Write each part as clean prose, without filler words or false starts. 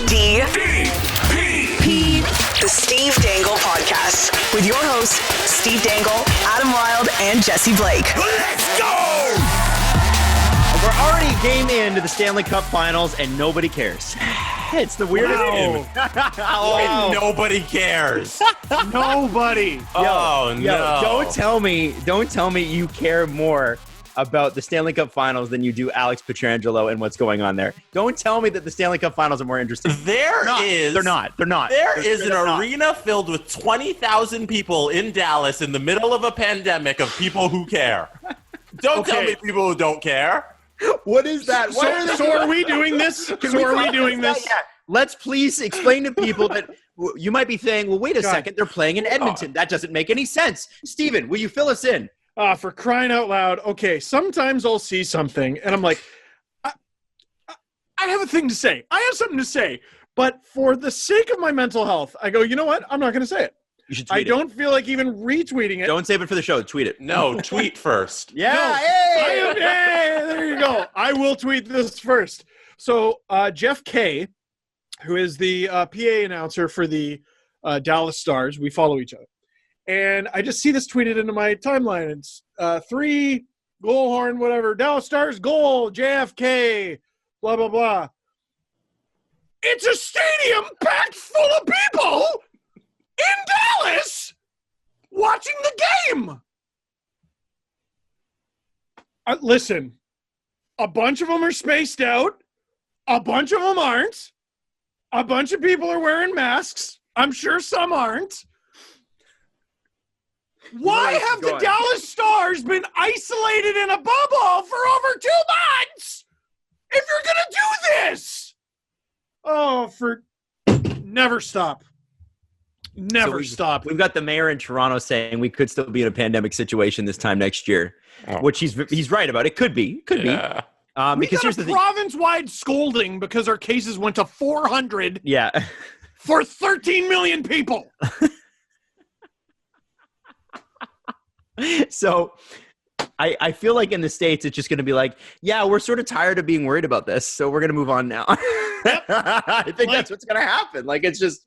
The Steve Dangle Podcast with your hosts, Steve Dangle, Adam Wilde, and Jesse Blake. Let's go! We're already game into the Stanley Cup Finals, and nobody cares. It's the weirdest game. Oh, nobody cares. Nobody. No. Don't tell me you care more about the Stanley Cup Finals than you do Alex Pietrangelo and what's going on there. Don't tell me that the Stanley Cup Finals are more interesting. They're not. There is an arena filled with 20,000 people in Dallas in the middle of a pandemic of people who care. Don't tell me people who don't care. What is that? So are we doing this? Let's please explain to people that you might be saying, well, wait a second, they're playing in Edmonton. That doesn't make any sense. Steven, will you fill us in? For crying out loud. Okay, sometimes I'll see something, and I'm like, I have a thing to say. I have something to say. But for the sake of my mental health, I go, you know what? I'm not going to say it. You should tweet I don't feel like even retweeting it. Don't save it for the show. Tweet it. No, tweet first. Yeah, There you go. I will tweet this first. So Jeff K., who is the PA announcer for the Dallas Stars, we follow each other. And I just see this tweeted into my timeline. It's 3 goal horn, whatever. Dallas Stars goal, JFK, blah, blah, blah. It's a stadium packed full of people in Dallas watching the game. Listen, a bunch of them are spaced out. A bunch of them aren't. A bunch of people are wearing masks. I'm sure some aren't. Why have the Dallas Stars been isolated in a bubble for over 2 months if you're going to do this? Never stop. Never stop. We've got the mayor in Toronto saying we could still be in a pandemic situation this time next year, which he's right about. It could be. We got a province-wide scolding because our cases went to 400 for 13 million people. So I feel like in the States, it's just going to be like, yeah, we're sort of tired of being worried about this, so we're going to move on now. I think that's what's going to happen. Like, this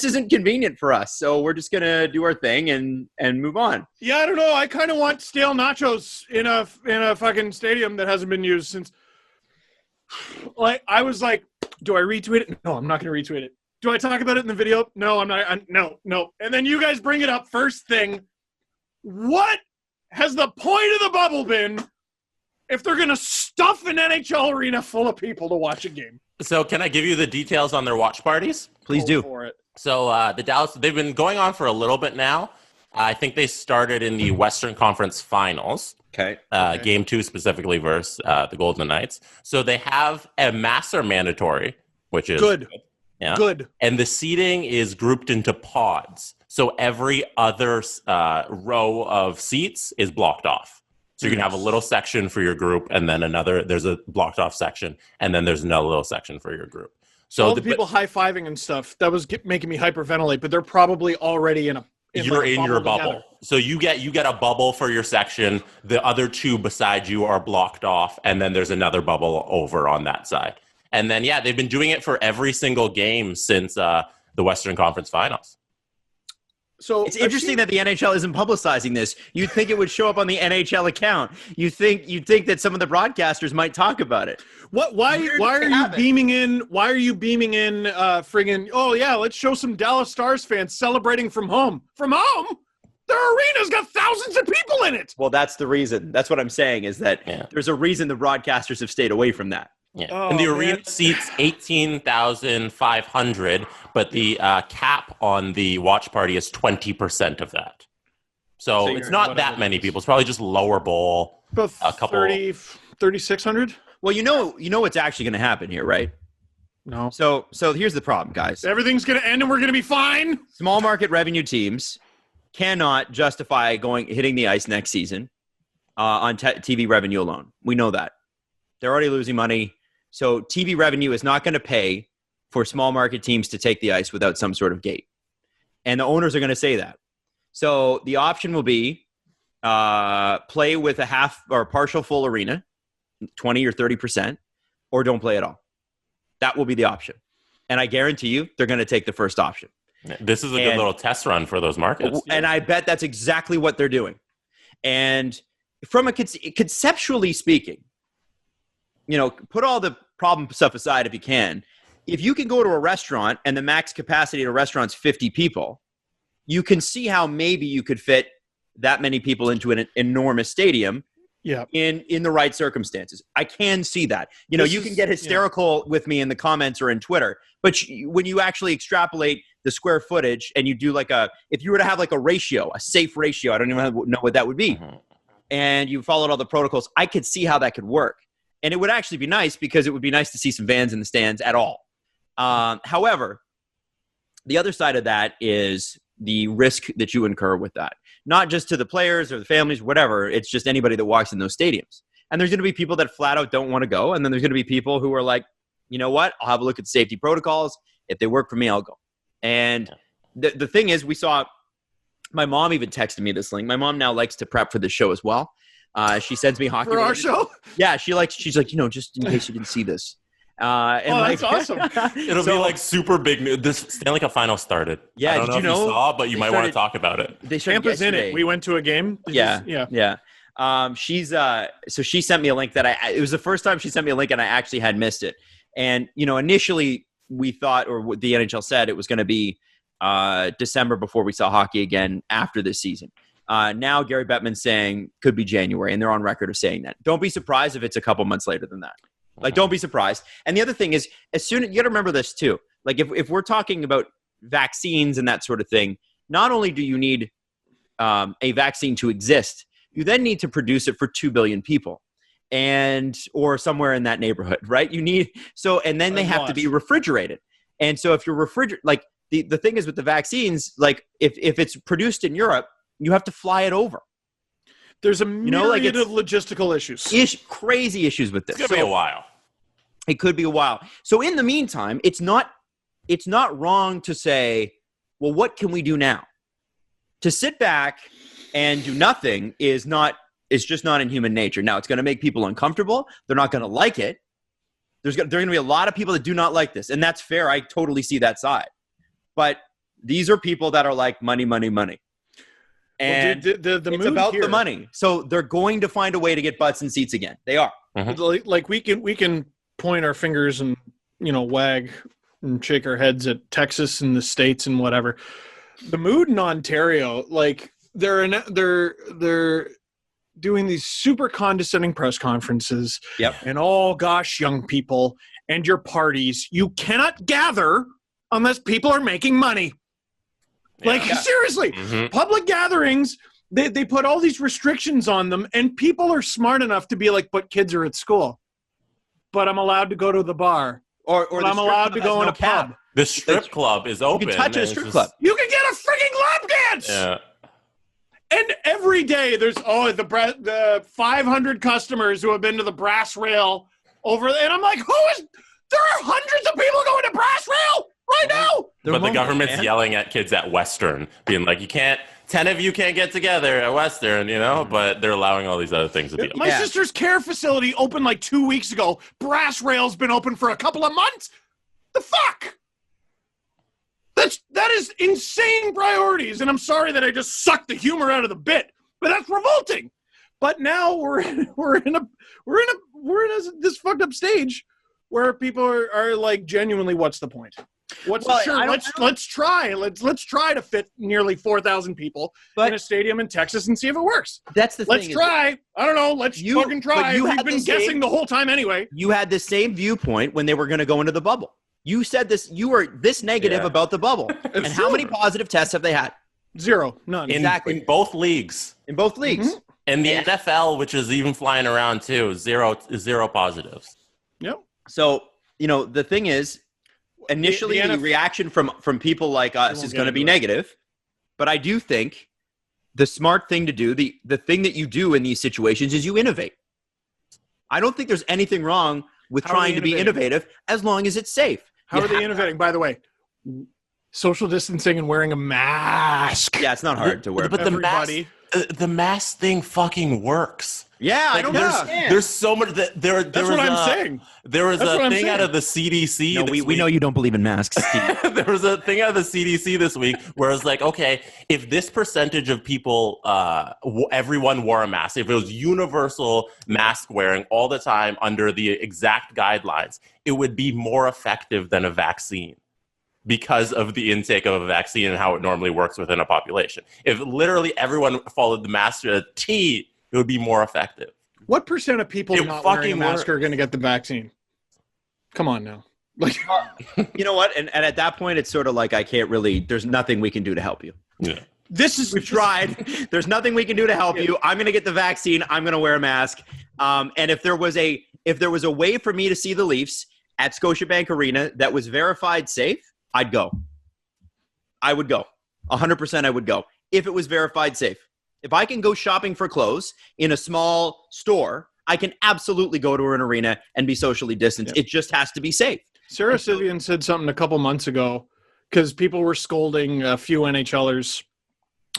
isn't convenient for us, so we're just going to do our thing and move on. Yeah, I don't know. I kind of want stale nachos in a fucking stadium that hasn't been used since. Like, I was like, do I retweet it? No, I'm not going to retweet it. Do I talk about it in the video? No, I'm not. No. And then you guys bring it up first thing. What has the point of the bubble been if they're going to stuff an NHL arena full of people to watch a game? So can I give you the details on their watch parties? Please do. For it. So the Dallas, they've been going on for a little bit now. I think they started in the Western Conference Finals. Okay. Game 2 specifically versus the Golden Knights. So they have a master mandatory, which is good. Yeah. Good. And the seating is grouped into pods. So every other row of seats is blocked off. So you can have a little section for your group, and then there's a blocked off section, and then there's another little section for your group. So all the people high-fiving and stuff, that was making me hyperventilate, but they're probably already in your bubble. Together. So you get a bubble for your section. The other 2 beside you are blocked off, and then there's another bubble over on that side. And then, they've been doing it for every single game since the Western Conference Finals. So it's interesting that the NHL isn't publicizing this. You'd think it would show up on the NHL account. You'd think that some of the broadcasters might talk about it. Why are you beaming in? Why are you beaming in? Friggin'! Oh yeah, let's show some Dallas Stars fans celebrating from home. From home, their arena's got thousands of people in it. Well, that's the reason. That's what I'm saying is that there's a reason the broadcasters have stayed away from that. Yeah. And the arena seats 18,500, but the cap on the watch party is 20% of that. So it's not that many people. It's probably just lower bowl. About a couple 3,600. Well, you know what's actually going to happen here, right? No. So here's the problem, guys. Everything's going to end and we're going to be fine. Small market revenue teams cannot justify hitting the ice next season on TV revenue alone. We know that. They're already losing money. So TV revenue is not going to pay for small market teams to take the ice without some sort of gate. And the owners are going to say that. So the option will be play with a half or partial full arena, 20 or 30%, or don't play at all. That will be the option. And I guarantee you they're going to take the first option. This is a good little test run for those markets. And I bet that's exactly what they're doing. And from a conceptually speaking, put all the problem stuff aside if you can. If you can go to a restaurant and the max capacity at a restaurant's 50 people, you can see how maybe you could fit that many people into an enormous stadium in the right circumstances. I can see that. You can get hysterical with me in the comments or in Twitter, but when you actually extrapolate the square footage and you do if you were to have a ratio, a safe ratio, I don't even know what that would be, and you followed all the protocols, I could see how that could work. And it would actually be nice because it would be nice to see some fans in the stands at all. However, the other side of that is the risk that you incur with that. Not just to the players or the families, whatever. It's just anybody that walks in those stadiums. And there's going to be people that flat out don't want to go. And then there's going to be people who are like, you know what? I'll have a look at the safety protocols. If they work for me, I'll go. And the thing is, we saw my mom even texted me this link. My mom now likes to prep for the show as well. She sends me hockey. For our show? Yeah, she's like, just in case you didn't see this. That's awesome. It'll be super big news. This Stanley Cup Finals started. Yeah, I don't know if you saw, but you might want to talk about it. Tampa's in it. We went to a game. Yeah. So she sent me a link that it was the first time she sent me a link and I actually had missed it. And, initially we thought, or what the NHL said, it was going to be December before we saw hockey again after this season. Now Gary Bettman's saying could be January, and they're on record of saying that. Don't be surprised if it's a couple months later than that. Don't be surprised. And the other thing is, you got to remember this too. If we're talking about vaccines and that sort of thing, not only do you need a vaccine to exist, you then need to produce it for 2 billion people, or somewhere in that neighborhood, right? And then they have to be refrigerated. And so if you're the thing is with the vaccines, if it's produced in Europe, you have to fly it over. There's a myriad of logistical issues. Crazy issues with this. It's going to be a while. It could be a while. So in the meantime, it's not wrong to say, well, what can we do now? To sit back and do nothing is just not in human nature. Now, it's going to make people uncomfortable. They're not going to like it. There's going to be a lot of people that do not like this, and that's fair. I totally see that side. But these are people that are like money, money, money. And it's about the money. So they're going to find a way to get butts and seats again. They are. Mm-hmm. We can point our fingers and wag and shake our heads at Texas and the States and whatever. The mood in Ontario, they're doing these super condescending press conferences. Yep. And gosh, young people and your parties, you cannot gather unless people are making money. Seriously, public gatherings, they put all these restrictions on them, and people are smart enough to be like, but kids are at school. But I'm allowed to go to the bar. Or I'm allowed to go in a pub. The strip club is open. You can touch a strip club. You can get a freaking lap dance! Yeah. And every day there's, the 500 customers who have been to the brass rail over there. And I'm like, there are hundreds of people going to brass rail right now. But the government's yelling at kids at Western, being like, 10 of you can't get together at Western, but they're allowing all these other things to be open. My sister's care facility opened 2 weeks ago. Brass rail's been open for a couple of months. The fuck? That is insane priorities, and I'm sorry that I just sucked the humor out of the bit, but that's revolting. But now we're in this fucked up stage where people are like, genuinely, what's the point? Let's try to fit nearly 4,000 people in a stadium in Texas and see if it works. That's the thing. Let's try. I don't know. Let's fucking try. We've been guessing the whole time anyway. You had the same viewpoint when they were going to go into the bubble. You said this. You were this negative about the bubble. And how many positive tests have they had? Zero. None. Exactly. In both leagues. Mm-hmm. And the NFL, which is even flying around too, zero positives. Yep. So, the thing is, initially the reaction from people like us is going to be negative. But I do think the smart thing to do, the thing that you do in these situations is you innovate. I don't think there's anything wrong with trying to be innovative as long as it's safe. How are they innovating, by the way? social distancing and wearing a mask. Yeah, it's not hard to wear. But the mask thing fucking works. Yeah, I don't understand. There's so much that there. That's what I'm saying. There was a thing out of the CDC. No, we know you don't believe in masks, Steve. There was a thing out of the CDC this week where it's like, okay, if this percentage of people, everyone wore a mask, if it was universal mask wearing all the time under the exact guidelines, it would be more effective than a vaccine, because of the intake of a vaccine and how it normally works within a population. If literally everyone followed the mask to a T, it would be more effective. What percent of people not wearing a mask are going to get the vaccine? Come on now. Like, you know what? And at that point, it's sort of like, I can't really, there's nothing we can do to help you. Yeah. We've tried. There's nothing we can do to help you. I'm going to get the vaccine. I'm going to wear a mask. And if there was a way for me to see the Leafs at Scotiabank Arena that was verified safe, I'd go. I would go. 100% I would go. If it was verified safe. If I can go shopping for clothes in a small store, I can absolutely go to an arena and be socially distanced. Yeah. It just has to be safe. Sarah Sivian said something a couple months ago because people were scolding a few NHLers.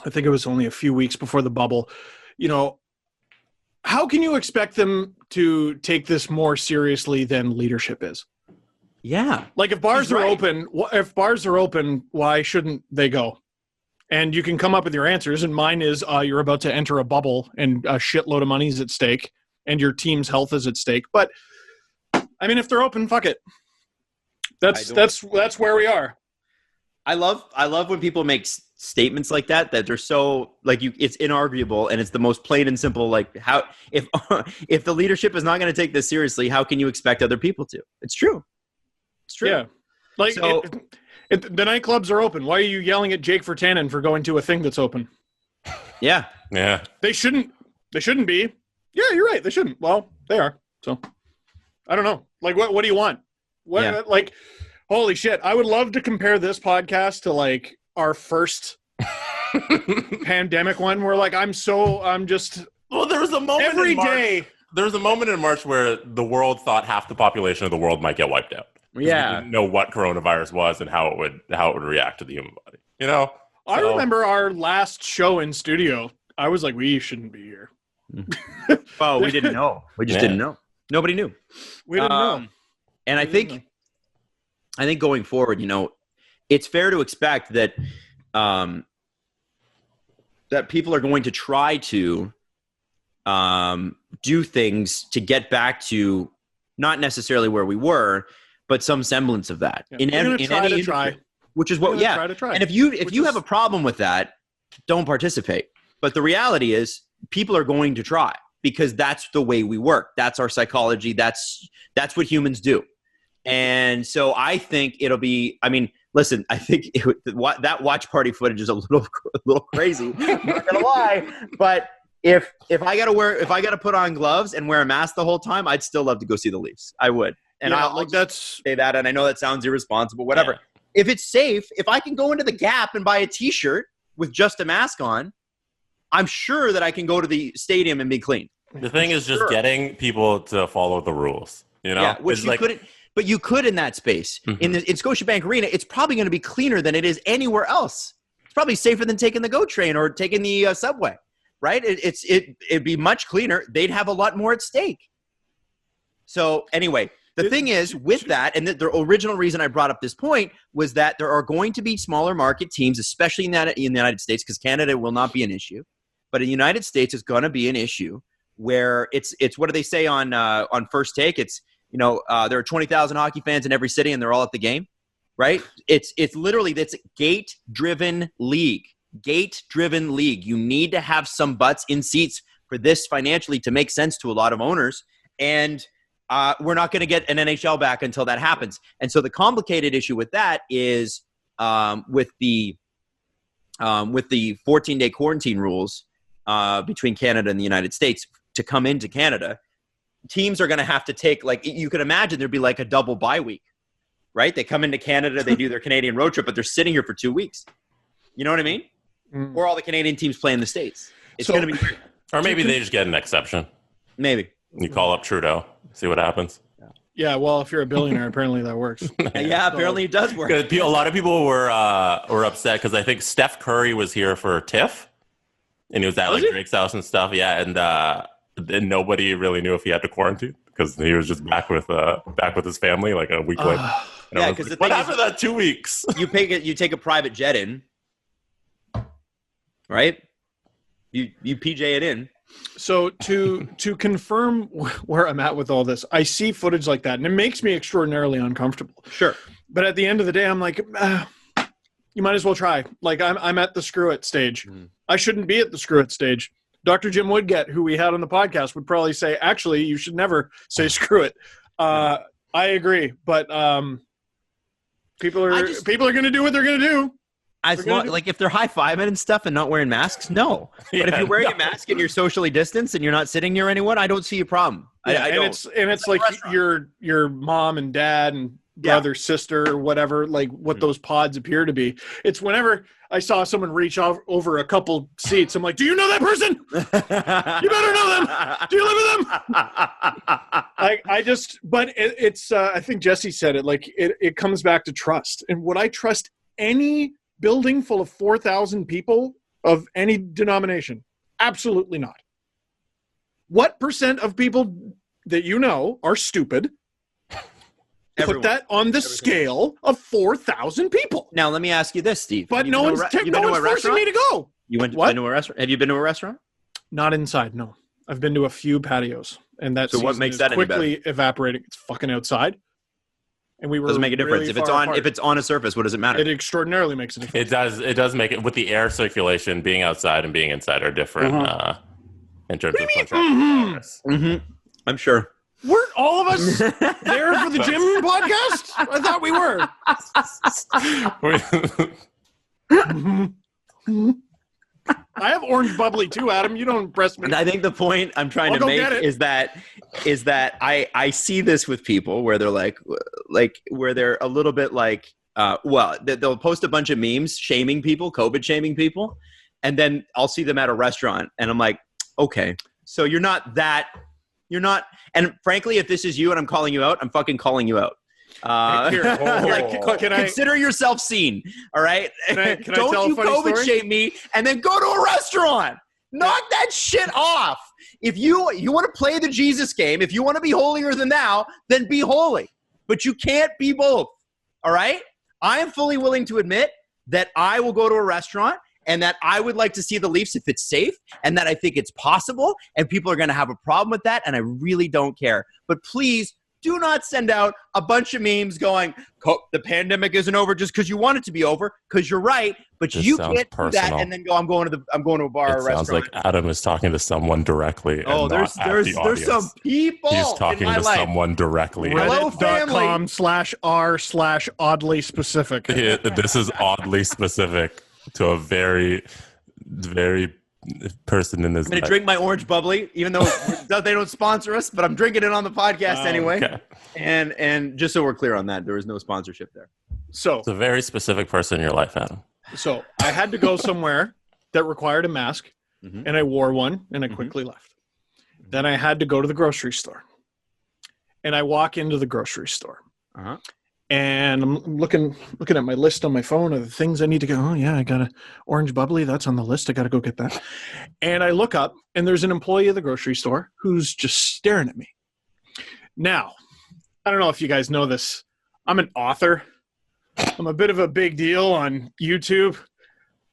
I think it was only a few weeks before the bubble. You know, how can you expect them to take this more seriously than leadership is? Yeah. Like if bars are open, why shouldn't they go? And you can come up with your answers. And mine is you're about to enter a bubble and a shitload of money is at stake and your team's health is at stake. But I mean, if they're open, fuck it. That's where we are. I love when people make statements like that they're so like it's inarguable and it's the most plain and simple. Like how if the leadership is not going to take this seriously, how can you expect other people to? It's true. It's true. Yeah. Like the nightclubs are open. Why are you yelling at Jake Virtanen for going to a thing that's open? Yeah. Yeah. They shouldn't be. Yeah, you're right. They shouldn't. Well, they are. So I don't know. Like what do you want? Like holy shit. I would love to compare this podcast to like our first pandemic one where like there was a moment every day. There was a moment in March where the world thought half the population of the world might get wiped out. Yeah. We didn't know what coronavirus was and how it would react to the human body. You know? I remember our last show in studio. I was like, we shouldn't be here. Oh, we didn't know. We just didn't know. Nobody knew. We didn't know. And I think going forward, you know, it's fair to expect that that people are going to try to do things to get back to not necessarily where we were, but some semblance of that. Yeah. In any industry, which is what, yeah. And if you have a problem with that, don't participate. But the reality is, people are going to try because that's the way we work. That's our psychology. That's what humans do. And so I think it'll be. I mean, listen. I think that watch party footage is a little crazy. I'm not gonna lie, but. If I gotta put on gloves and wear a mask the whole time, I'd still love to go see the Leafs. I would, and I'll say that. And I know that sounds irresponsible, whatever. Yeah. If it's safe, if I can go into the Gap and buy a T-shirt with just a mask on, I'm sure that I can go to the stadium and be clean. The thing is just getting people to follow the rules. You know, yeah, which you couldn't. But you could in that space. Mm-hmm. In Scotiabank Arena, it's probably going to be cleaner than it is anywhere else. It's probably safer than taking the GO train or taking the subway. Right? It'd be much cleaner. They'd have a lot more at stake. So anyway, the thing is with that, and the original reason I brought up this point was that there are going to be smaller market teams, especially in the United States, because Canada will not be an issue. But in the United States, it's going to be an issue where it's what do they say on First Take? It's, you know, there are 20,000 hockey fans in every city and they're all at the game, right? It's literally, that's gate-driven league. Gate-driven league. You need to have some butts in seats for this financially to make sense to a lot of owners. And we're not going to get an NHL back until that happens. And so the complicated issue with that is with the 14-day quarantine rules between Canada and the United States to come into Canada, teams are going to have to take, like, you could imagine there'd be like a double bye week, right? They come into Canada, they do their Canadian road trip, but they're sitting here for 2 weeks. You know what I mean? Or all the Canadian teams play in the States. It's going to be weird. Or maybe they just get an exception. Maybe. You call up Trudeau, see what happens. Yeah, well, if you're a billionaire, apparently that works. Yeah, apparently it does work. A lot of people were upset because I think Steph Curry was here for TIFF, and he was at Drake's house and stuff. Yeah, and nobody really knew if he had to quarantine because he was just back with his family like a week later. Yeah, because what happened that 2 weeks? You take a private jet in, right? You PJ it in. So to confirm where I'm at with all this, I see footage like that, and it makes me extraordinarily uncomfortable. Sure. But at the end of the day, I'm like, you might as well try. Like, I'm at the screw it stage. I shouldn't be at the screw it stage. Dr. Jim Woodgett, who we had on the podcast, would probably say, actually, you should never say screw it. I agree. But people are going to do what they're going to do. If they're high-fiving and stuff and not wearing masks, no. But if you're wearing a mask and you're socially distanced and you're not sitting near anyone, I don't see a problem. Yeah, it's like your mom and dad and brother, sister, or whatever, like what those pods appear to be. It's whenever I saw someone reach over a couple seats, I'm like, do you know that person? You better know them. Do you live with them? I think Jesse said it, like it comes back to trust. And would I trust any building full of 4,000 people of any denomination? Absolutely not. What percent of people that you know are stupid? Everyone. Put that on the scale of 4,000 people. Now, let me ask you this, Steve. But no one's forcing me to go. You went to a restaurant? Have you been to a restaurant? Not inside, no. I've been to a few patios, and that what makes that quickly evaporating. It's fucking outside. And we were doesn't make a difference really if it's on a surface. What does it matter? It extraordinarily makes a difference. It does make it with the air circulation. Being outside and being inside are different in terms of contract. I'm sure. Weren't all of us there for the gym podcast? I thought we were. I have orange bubbly too, Adam. You don't impress me. And I think the point I'm trying to make is that I see this with people where they're like where they're a little bit like, they'll post a bunch of memes shaming people, COVID shaming people, and then I'll see them at a restaurant, and I'm like, okay, so you're not. And frankly, if this is you and I'm calling you out, I'm fucking calling you out. Consider yourself seen. All right. Don't you COVID shame me and then go to a restaurant. Knock that shit off. If you want to play the Jesus game, if you want to be holier than thou, then be holy. But you can't be both. All right. I am fully willing to admit that I will go to a restaurant and that I would like to see the Leafs if it's safe and that I think it's possible and people are going to have a problem with that. And I really don't care. But please, do not send out a bunch of memes going, the pandemic isn't over just because you want it to be over, because you're right, but you can't do that and then go, I'm going to a bar or a restaurant. Sounds like Adam is talking to someone directly. Oh, there's some people. He's talking to someone directly. Hello, family. Reddit.com/r/oddly specific. This is oddly specific to a very, very person in this. I'm going to drink my orange bubbly, even though they don't sponsor us, but I'm drinking it on the podcast anyway. Okay. And just so we're clear on that, there is no sponsorship there. So it's a very specific person in your life, Adam. So I had to go somewhere that required a mask, and I wore one, and I quickly left. Then I had to go to the grocery store, and I walk into the grocery store. And I'm looking at my list on my phone of the things I need to go. Oh, yeah, I got an orange bubbly. That's on the list. I got to go get that. And I look up, and there's an employee of the grocery store who's just staring at me. Now, I don't know if you guys know this. I'm an author. I'm a bit of a big deal on YouTube.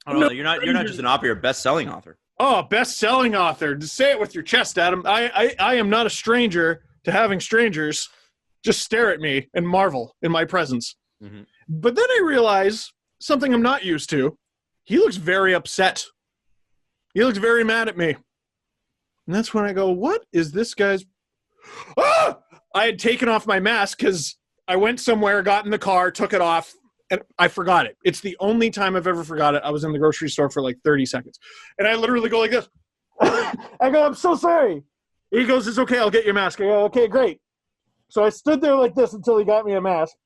Oh, no, you're not just an author. You're a best-selling author. Oh, best-selling author. Just say it with your chest, Adam. I am not a stranger to having strangers just stare at me and marvel in my presence. But then I realize something I'm not used to. He looks very upset. He looks very mad at me. And that's when I go, what is this guy's... Ah! I had taken off my mask because I went somewhere, got in the car, took it off, and I forgot it. It's the only time I've ever forgot it. I was in the grocery store for like 30 seconds. And I literally go like this. I go, I'm so sorry. He goes, it's okay, I'll get your mask. I go, okay, great. So I stood there like this until he got me a mask,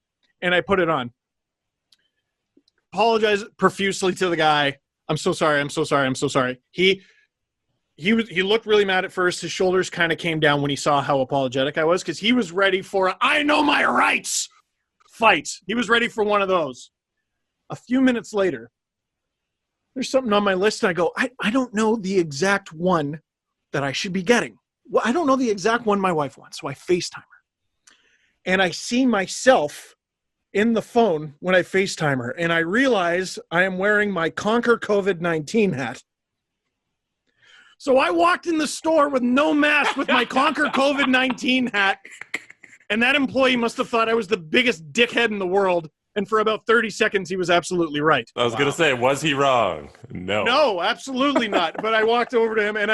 and I put it on. Apologize profusely to the guy. I'm so sorry. I'm so sorry. I'm so sorry. He he looked really mad at first. His shoulders kind of came down when he saw how apologetic I was, because he was ready for a "I know my rights" fight. He was ready for one of those. A few minutes later, there's something on my list, and I go, I don't know the exact one that I should be getting. Well, I don't know the exact one my wife wants, so I FaceTime her. And I see myself in the phone when I FaceTime her, and I realize I am wearing my Conquer COVID-19 hat. So I walked in the store with no mask with my Conquer COVID-19 hat, and that employee must have thought I was the biggest dickhead in the world. And for about 30 seconds, he was absolutely right. I was going to say, was he wrong? No, absolutely not. But I walked over to him, and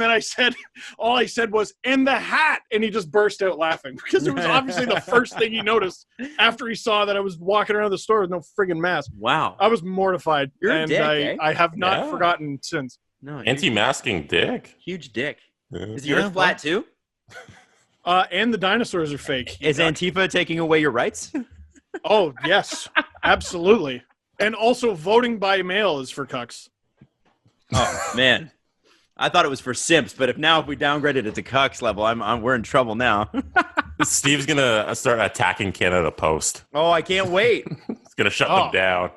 then I said, all I said was, "And the hat," and he just burst out laughing, because it was obviously the first thing he noticed after he saw that I was walking around the store with no friggin' mask. Wow, I was mortified, You're a dick, eh? I have not forgotten since. No, anti-masking dick. Huge dick. Yeah. Is yours flat too? And the dinosaurs are fake. Is Antifa taking away your rights? Oh, yes, absolutely. And also voting by mail is for cucks. Oh, man. I thought it was for simps, but if we downgraded it to cucks level, we're in trouble now. Steve's going to start attacking Canada Post. Oh, I can't wait. It's going to shut them down.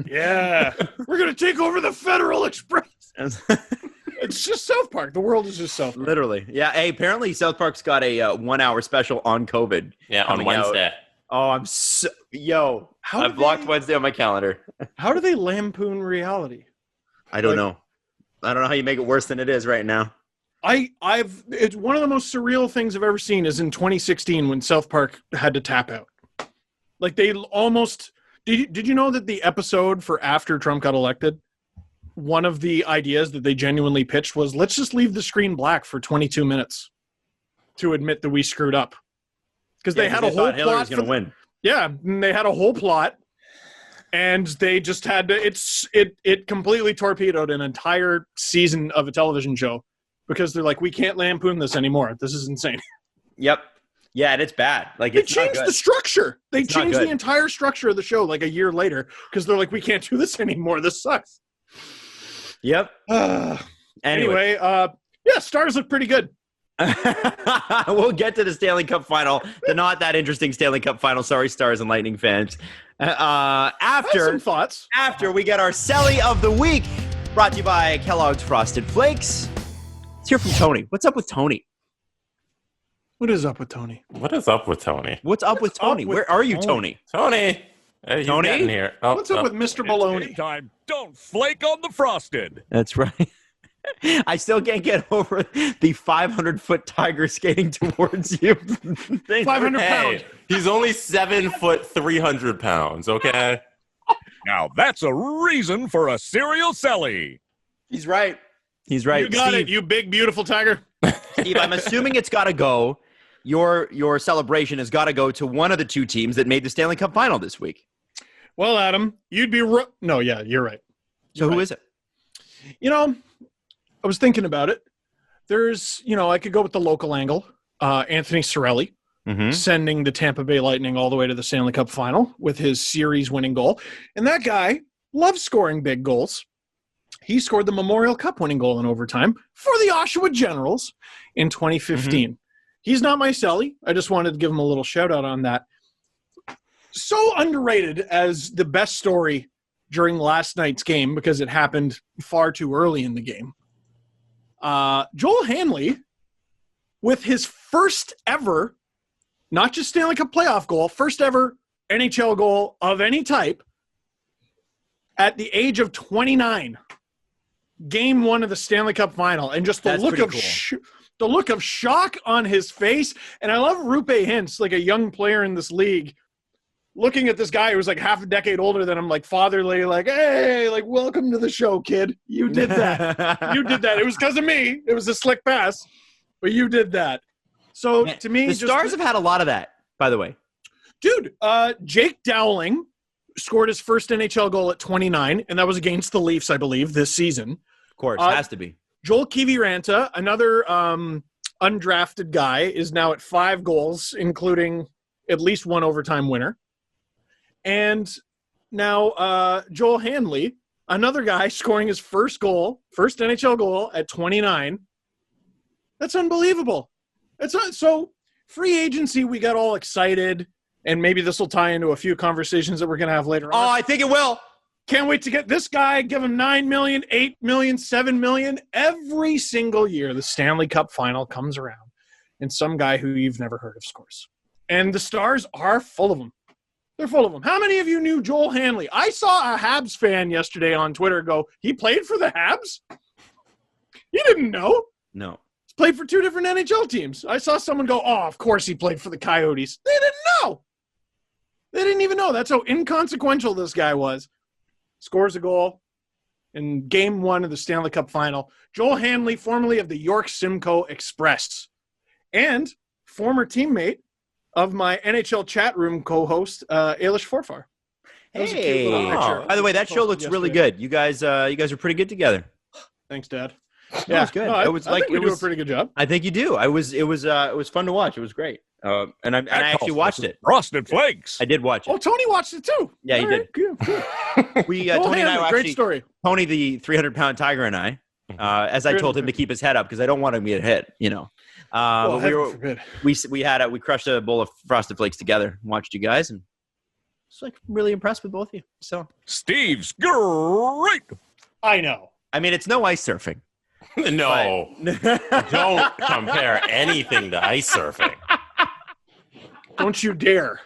Yeah. We're going to take over the Federal Express. It's just South Park. The world is just South Park. Literally. Yeah. Hey, apparently South Park's got a 1 hour special on COVID. Yeah, on Wednesday. Oh, I've blocked Wednesday on my calendar. How do they lampoon reality? I don't know. I don't know how you make it worse than it is right now. It's one of the most surreal things I've ever seen is in 2016 when South Park had to tap out. Like they almost did you know that the episode for after Trump got elected, one of the ideas that they genuinely pitched was, let's just leave the screen black for 22 minutes to admit that we screwed up. Because they had a whole Hillary was plot. going to win. Yeah, and they had a whole plot, and they just had to. It completely torpedoed an entire season of a television show because they're like, we can't lampoon this anymore. This is insane. Yep. Yeah, and it's bad. Like they changed the structure. They changed the entire structure of the show like a year later because they're like, we can't do this anymore. This sucks. Yep. Anyway, yeah, Stars look pretty good. We'll get to the Stanley Cup Final. The not that interesting Stanley Cup Final. Sorry, Stars and Lightning fans. After some thoughts. After we get our Celley of the week, brought to you by Kellogg's Frosted Flakes. Let's hear from Tony. What's up with Tony? What is up with Tony? What is up with Tony? What's up with Tony? Where are you, Tony? Tony. Hey, he's Tony? getting here. Oh, what's up with Mr. Baloney? Time. Don't flake on the frosted. That's right. I still can't get over the 500-foot tiger skating towards you. 500 pounds. Hey, he's only 7 foot, 300 pounds, okay? Now that's a reason for a cereal Celley. He's right. He's right. You got Steve, it, you big, beautiful tiger. Steve, I'm assuming it's got to go. Your celebration has got to go to one of the two teams that made the Stanley Cup Final this week. Well, Adam, you'd be no, yeah, you're right. So who is it? You know, I was thinking about it. There's, I could go with the local angle. Anthony Cirelli sending the Tampa Bay Lightning all the way to the Stanley Cup Final with his series-winning goal. And that guy loves scoring big goals. He scored the Memorial Cup winning goal in overtime for the Oshawa Generals in 2015. He's not my Celley. I just wanted to give him a little shout-out on that. So underrated as the best story during last night's game because it happened far too early in the game. Joel Hanley, with his first ever, not just Stanley Cup playoff goal, first ever NHL goal of any type, at the age of 29, game one of the Stanley Cup Final, and just the look of the look of shock on his face. And I love Rupe Hintz, like a young player in this league, looking at this guy who was like half a decade older than him, like fatherly, like, hey, like, welcome to the show, kid. You did that. You did that. It was because of me. It was a slick pass, but you did that. So to me, the Stars have had a lot of that, by the way. Dude, Jake Dowling scored his first NHL goal at 29, and that was against the Leafs, I believe, this season. Of course, has to be. Joel Kiviranta, another undrafted guy, is now at 5 goals, including at least one overtime winner. And now Joel Hanley Another guy scoring his first NHL goal at 29. That's unbelievable. So free agency, we got all excited, and maybe this will tie into a few conversations that we're going to have later on. Oh, I think it will. Can't wait to get this guy, give him $9 million, $8 million, $7 million. Every single year, the Stanley Cup Final comes around, and some guy who you've never heard of scores. And the Stars are full of them. They're full of them. How many of you knew Joel Hanley? I saw a Habs fan yesterday on Twitter go, he played for the Habs? You didn't know? No. He's played for 2 different NHL teams. I saw someone go, oh, of course he played for the Coyotes. They didn't know. They didn't even know. That's how inconsequential this guy was. Scores a goal in Game 1 of the Stanley Cup Final. Joel Hanley, formerly of the York Simcoe Express, and former teammate of my NHL chat room co-host, Ailish Forfar. Hey. By the way, that show looks really good. You guys are pretty good together. Thanks, Dad. Yeah, it was good. No, I think we do a pretty good job. I think you do. It was fun to watch. It was great. And I actually watched it. Frosted Flakes. I did watch it. Oh, Tony watched it too. Yeah, he did. Good. We Tony and I were great actually, story. Tony, the 300-pound tiger, and I, as I told him to keep his head up because I don't want him to get hit. You know. Well, but we crushed a bowl of Frosted Flakes together and watched you guys, and it's like really impressed with both of you. So Steve's great. I know. I mean, it's no ice surfing. No, don't compare anything to ice surfing. Don't you dare.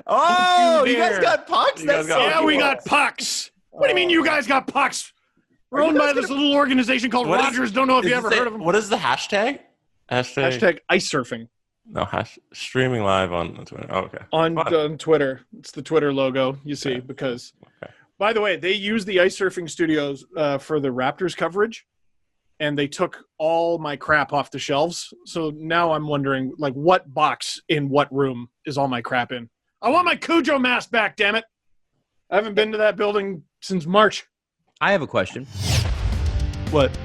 Oh, you guys got pucks? Yeah, we got pucks. What do you mean you guys got pucks? We're owned by this little organization called Rogers. Don't know if you ever heard of them. What is the hashtag? Hashtag ice surfing. No, streaming live on Twitter. Oh, okay. On Twitter. It's the Twitter logo, you see, because, by the way, they use the ice surfing studios for the Raptors coverage, and they took all my crap off the shelves. So now I'm wondering, like, what box in what room is all my crap in? I want my Cujo mask back, damn it. I haven't been to that building since March. I have a question. What?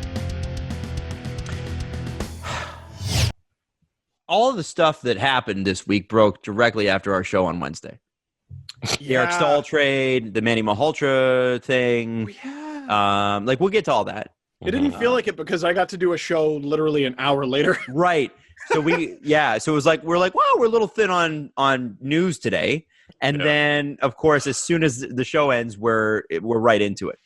All of the stuff that happened this week broke directly after our show on Wednesday. The Eric Staal trade, the Manny Malhotra thing. Yeah. We'll get to all that. It didn't feel like it because I got to do a show literally an hour later. Right. So so it was like, we're like, wow, we're a little thin on news today. And then, of course, as soon as the show ends, we're right into it.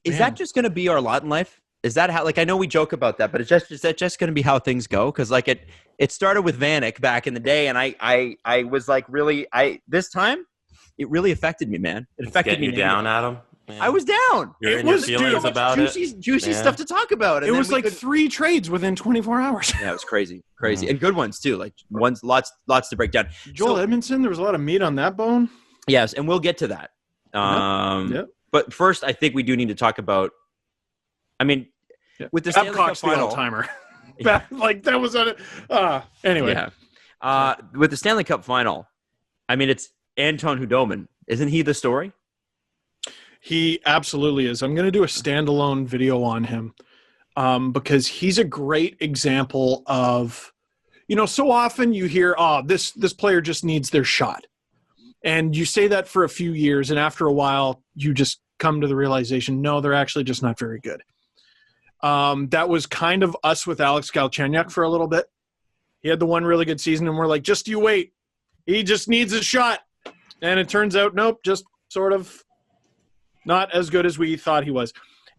Is that just going to be our lot in life? Is that how, like, I know we joke about that, but is that just going to be how things go? Because, like, it started with Vanek back in the day, and I was like, really, this time, it really affected me, man. It affected me. You down, Adam? Man. I was down. You're in your feelings about juicy stuff to talk about. And it was like 3 trades within 24 hours. Yeah, it was crazy, and good ones too. Like lots to break down. Joel Edmundson, there was a lot of meat on that bone. Yes, and we'll get to that. But first, I think we do need to talk about. I mean, with the Stanley Cup Final timer, like that was anyway. Yeah, with the Stanley Cup Final, I mean, it's Anton Khudobin. Isn't he the story? He absolutely is. I'm going to do a standalone video on him because he's a great example of, so often you hear, this player just needs their shot. And you say that for a few years, and after a while, you just come to the realization, no, they're actually just not very good. That was kind of us with Alex Galchenyuk for a little bit. He had the one really good season, and we're like, just you wait. He just needs a shot. And it turns out, nope, just sort of not as good as we thought he was.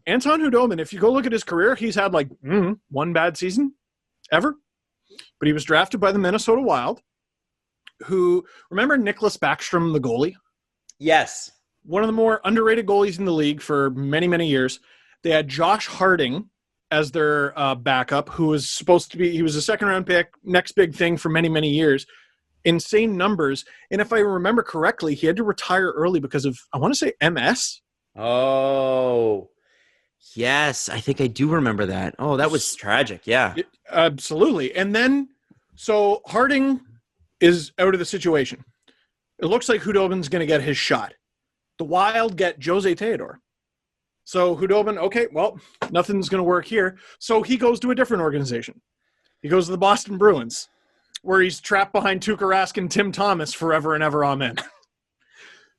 Anton Khudobin, if you go look at his career, he's had like one bad season ever. But he was drafted by the Minnesota Wild, who, remember Nicholas Backstrom, the goalie? Yes. One of the more underrated goalies in the league for many, many years. They had Josh Harding as their backup, who was supposed to be, he was a second-round pick, next big thing for many, many years. Insane numbers. And if I remember correctly, he had to retire early because of, I want to say, MS. Oh, yes. I think I do remember that. Oh, that was tragic. Yeah. Absolutely. And then, so Harding is out of the situation. It looks like Khudobin's going to get his shot. The Wild get Jose Theodore. So Khudobin, okay, well, nothing's going to work here. So he goes to a different organization. He goes to the Boston Bruins, where he's trapped behind Tuukka Rask and Tim Thomas forever and ever, amen.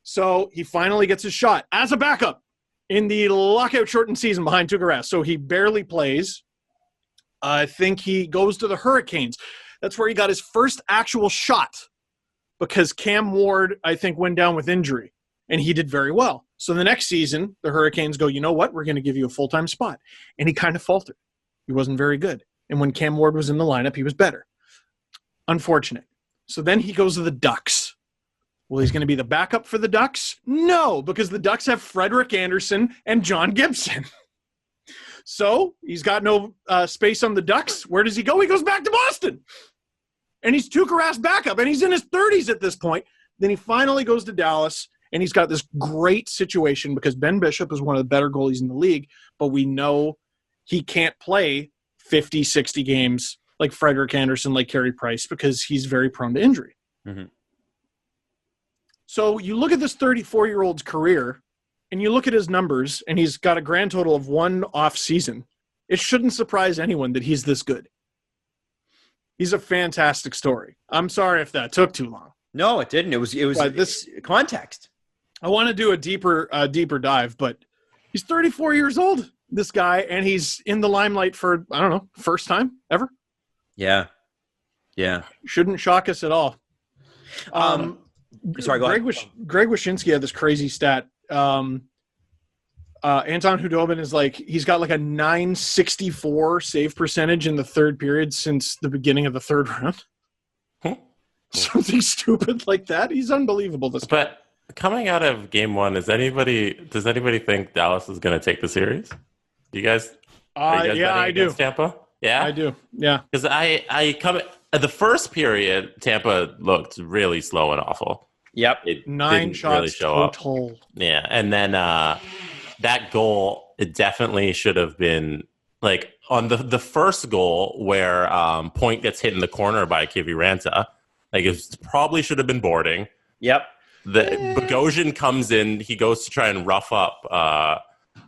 So he finally gets his shot as a backup in the lockout-shortened season behind Tuukka Rask. So he barely plays. I think he goes to the Hurricanes. That's where he got his first actual shot because Cam Ward, I think, went down with injury, and he did very well. So the next season, the Hurricanes go, you know what? We're going to give you a full-time spot. And he kind of faltered. He wasn't very good. And when Cam Ward was in the lineup, he was better. Unfortunate. So then he goes to the Ducks. Well, he's going to be the backup for the Ducks? No, because the Ducks have Frederik Andersen and John Gibson. So he's got no space on the Ducks. Where does he go? He goes back to Boston. And he's Tuukka Rask backup, and he's in his 30s at this point. Then he finally goes to Dallas, and he's got this great situation because Ben Bishop is one of the better goalies in the league, but we know he can't play 50, 60 games like Frederik Andersen, like Carey Price, because he's very prone to injury. Mm-hmm. So you look at this 34-year-old's career, and you look at his numbers, and he's got a grand total of one off season. It shouldn't surprise anyone that he's this good. He's a fantastic story. I'm sorry if that took too long. No, it didn't. It was this context. I want to do a deeper dive, but he's 34 years old, this guy, and he's in the limelight for, I don't know, first time ever. Yeah. Yeah. Shouldn't shock us at all. Sorry, go ahead. Greg Wyshynski had this crazy stat. Anton Khudobin is he's got a 964 save percentage in the third period since the beginning of the third round. Something stupid like that. He's unbelievable. But coming out of game one, does anybody think Dallas is going to take the series? You guys? Yeah, I do. Tampa? Yeah, I do. Yeah, because I come at the first period. Tampa looked really slow and awful. Yep, it 9 didn't shots really show total. Up. Yeah, and then that goal, it definitely should have been on the first goal where Point gets hit in the corner by Kiviranta. It probably should have been boarding. Yep. Bogosian comes in. He goes to try and rough up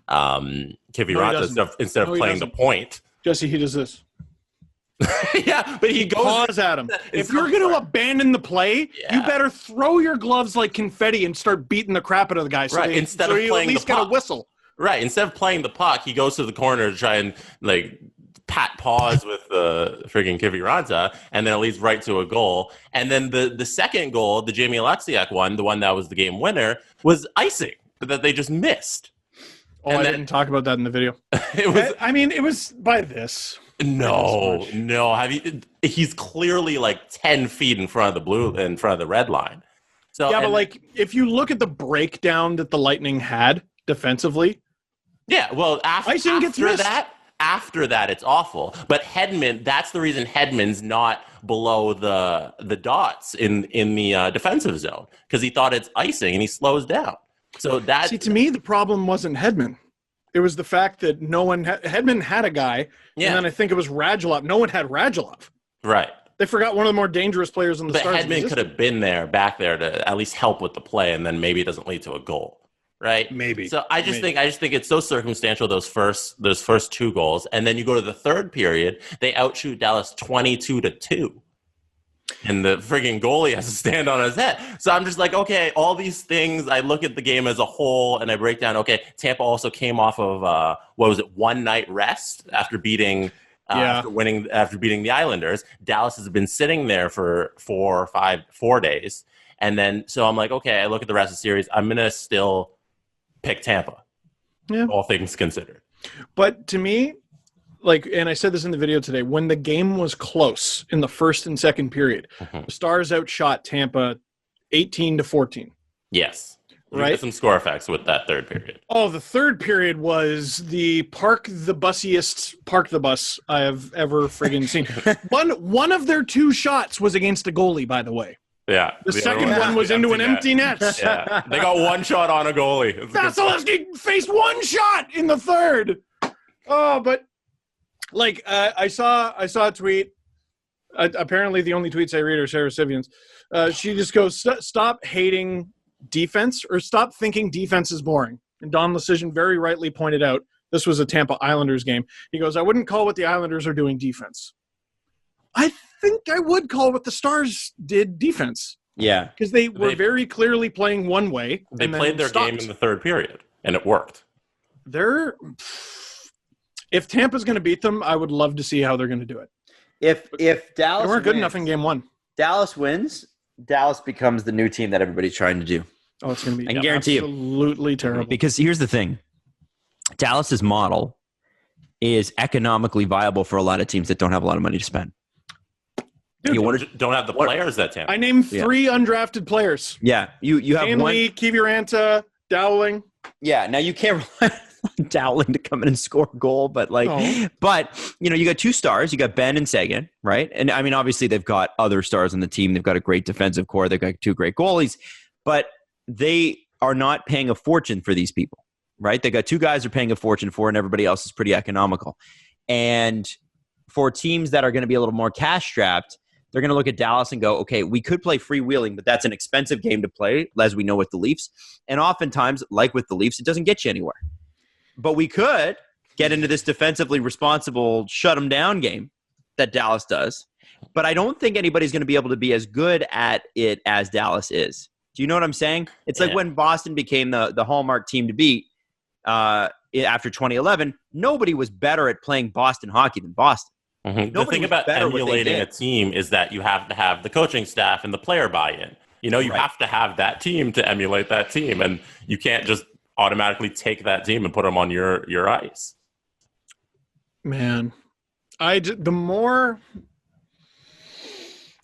Kiviranta instead of playing the point. Jesse, he does this. Yeah, but he goes. Pause at him. If you're going to abandon the play, you better throw your gloves like confetti and start beating the crap out of the guy. So right. Instead of you playing at least the puck. get a whistle. Right. Instead of playing the puck, he goes to the corner to try and pat paws with the friggin' Kiviranta, and then it leads right to a goal. And then the second goal, the Jamie Alexiak one, the one that was the game winner, was icing that they just missed. Oh, and I didn't talk about that in the video. It was by this. No. He's clearly 10 feet in front of the red line. So yeah, but if you look at the breakdown that the Lightning had defensively, yeah, well, after that, it's awful. But Hedman, that's the reason Hedman's not below the dots in the defensive zone, because he thought it's icing and he slows down. So that to me, the problem wasn't Hedman. It was the fact that no one Hedman had a guy, and then I think it was Radulov. No one had Radulov. Right. They forgot one of the more dangerous players on the Stars. But Hedman could have been back there to at least help with the play, and then maybe it doesn't lead to a goal. Right? Maybe. So I just think it's so circumstantial, those first two goals. And then you go to the third period, they outshoot Dallas 22-2. And the friggin' goalie has to stand on his head. So I'm just okay, all these things, I look at the game as a whole and I break down, okay, Tampa also came off of, 1 night rest after beating after beating the Islanders. Dallas has been sitting there for 4 days. And then, so I'm okay, I look at the rest of the series, I'm going to still pick Tampa, all things considered. But to me, and I said this in the video today, when the game was close in the first and second period, the Stars outshot Tampa 18-14. Yes. Right? Get some score effects with that third period. Oh, the third period was the park the bus I have ever friggin' seen. One of their 2 shots was against a goalie, by the way. Yeah. The second one was into an empty net. Yeah. They got 1 shot on a goalie. Vasilevsky faced 1 shot in the third. Oh, but I saw a tweet. Apparently, the only tweets I read are Sarah Sivian's. She just goes, "Stop hating defense, or stop thinking defense is boring." And Don Lecision very rightly pointed out this was a Tampa Islanders game. He goes, "I wouldn't call what the Islanders are doing defense. I think I would call what the Stars did defense." Yeah. Because they were very clearly playing one way. They and then played their stopped. game in the third period, and it worked. If Tampa's going to beat them, I would love to see how they're going to do it. If Dallas They weren't good enough in game one. Dallas wins, Dallas becomes the new team that everybody's trying to do. Oh, it's going to be I can guarantee you. absolutely terrible. Because here's the thing. Dallas's model is economically viable for a lot of teams that don't have a lot of money to spend. Dude, don't have the players that Tampa. I named 3 undrafted players. Yeah, you have Stanley, Kiviranta, Dowling. Yeah, now you can't rely on Dowling to come in and score a goal, but you got 2 stars. You got Ben and Seguin, right? And I mean, obviously they've got other stars on the team. They've got a great defensive core. They've got 2 great goalies, but they are not paying a fortune for these people, right? They got 2 guys they're paying a fortune for, and everybody else is pretty economical. And for teams that are going to be a little more cash strapped, they're going to look at Dallas and go, okay, we could play freewheeling, but that's an expensive game to play, as we know with the Leafs. And oftentimes, like with the Leafs, it doesn't get you anywhere. But we could get into this defensively responsible shut them down game that Dallas does. But I don't think anybody's going to be able to be as good at it as Dallas is. Do you know what I'm saying? It's like when Boston became the hallmark team to beat after 2011. Nobody was better at playing Boston hockey than Boston. Mm-hmm. The thing about emulating a team is that you have to have the coaching staff and the player buy-in. You have to have that team to emulate that team, and you can't just automatically take that team and put them on your ice. Man, the more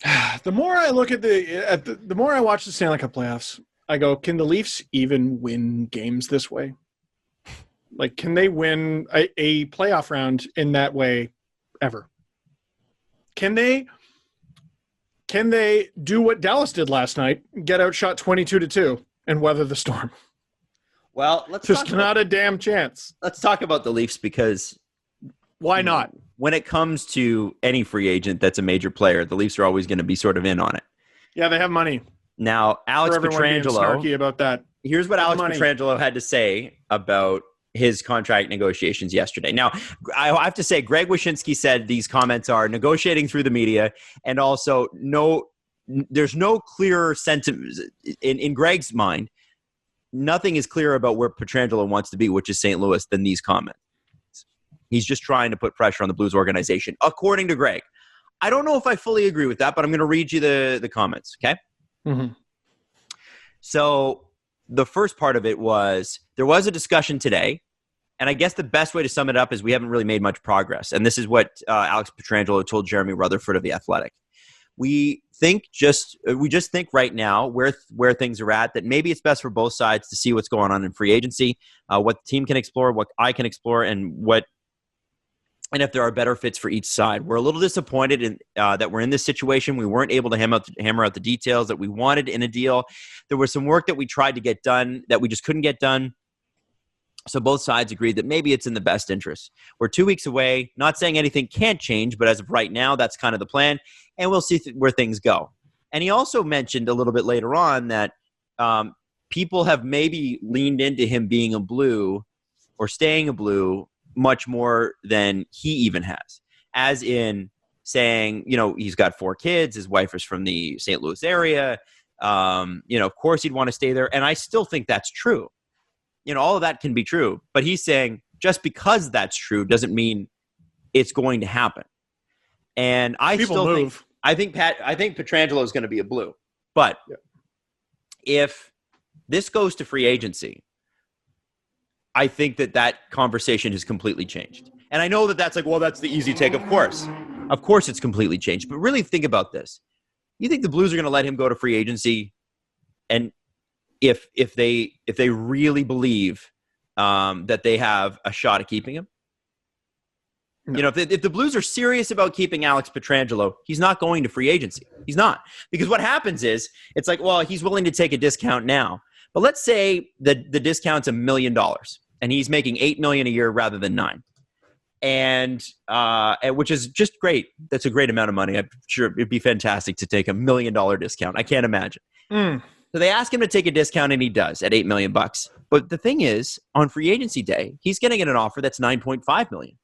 I look at the more I watch the Stanley Cup playoffs, I go, can the Leafs even win games this way? Like, can they win a playoff round in that way ever? Can they do what Dallas did last night, get outshot 22-2 and weather the storm? Well, there's not a damn chance. Let's talk about the Leafs, because why not? When it comes to any free agent that's a major player, the Leafs are always going to be sort of in on it. Yeah, they have money. Now, Alex Pietrangelo, snarky about that. Here's what Alex Pietrangelo had to say about his contract negotiations yesterday. Now, I have to say, Greg Wyshynski said these comments are negotiating through the media, and also there's no clear sentiment in Greg's mind. Nothing is clear about where Pietrangelo wants to be, which is St. Louis, than these comments. He's just trying to put pressure on the Blues organization, according to Greg. I don't know if I fully agree with that, but I'm going to read you the comments, okay? Mm-hmm. So the first part of it was, there was a discussion today, and I guess the best way to sum it up is we haven't really made much progress. And this is what Alex Pietrangelo told Jeremy Rutherford of The Athletic. We just think right now where things are at, that maybe it's best for both sides to see what's going on in free agency, what the team can explore, what I can explore, and if there are better fits for each side. We're a little disappointed in that we're in this situation. We weren't able to hammer out the details that we wanted in a deal. There was some work that we tried to get done that we just couldn't get done. So both sides agreed that maybe it's in the best interest. We're 2 weeks away, not saying anything can't change, but as of right now, that's kind of the plan, and we'll see where things go. And he also mentioned a little bit later on that people have maybe leaned into him being a Blue or staying a Blue much more than he even has, as in saying, he's got 4 kids, his wife is from the St. Louis area, of course he'd want to stay there, and I still think that's true. All of that can be true, but he's saying just because that's true doesn't mean it's going to happen. And I think Pietrangelo is going to be a Blue, but if this goes to free agency, I think that conversation has completely changed. And I know that's like, well, that's the easy take. Of course it's completely changed. But really think about this. You think the Blues are going to let him go to free agency? And if they really believe that they have a shot at keeping him? No. If the Blues are serious about keeping Alex Pietrangelo, he's not going to free agency. He's not. Because what happens is, it's like, well, he's willing to take a discount now. But let's say the discount's $1 million. And he's making $8 million a year rather than $9 million, and which is just great. That's a great amount of money. I'm sure it'd be fantastic to take $1 million discount. I can't imagine. So they ask him to take a discount, and he does at $8 million. But the thing is, on free agency day, he's going to get an offer that's $9.5 million.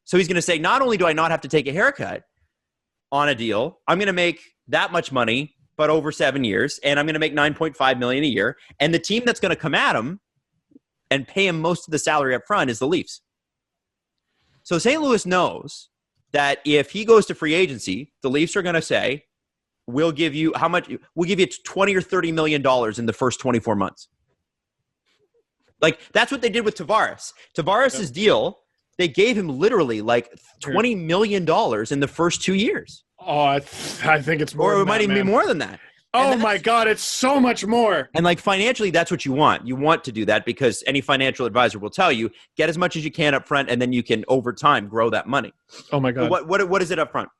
So he's going to say, not only do I not have to take a haircut on a deal, I'm going to make that much money but over 7 years, and I'm going to make $9.5 million a year. And the team that's going to come at him and pay him most of the salary up front is the Leafs. So St. Louis knows that if he goes to free agency, the Leafs are going to say, we'll give you how much? We'll give you $20 or $30 million in the first 24 months. Like, that's what they did with Tavares. Tavares' deal, they gave him literally like $20 million in the first 2 years. Oh, I think it's more. Or it might even be more than that. Oh my God, it's so much more. And like financially, that's what you want. You want to do that because any financial advisor will tell you, get as much as you can up front, and then you can over time grow that money. Oh my God. So what is it up front?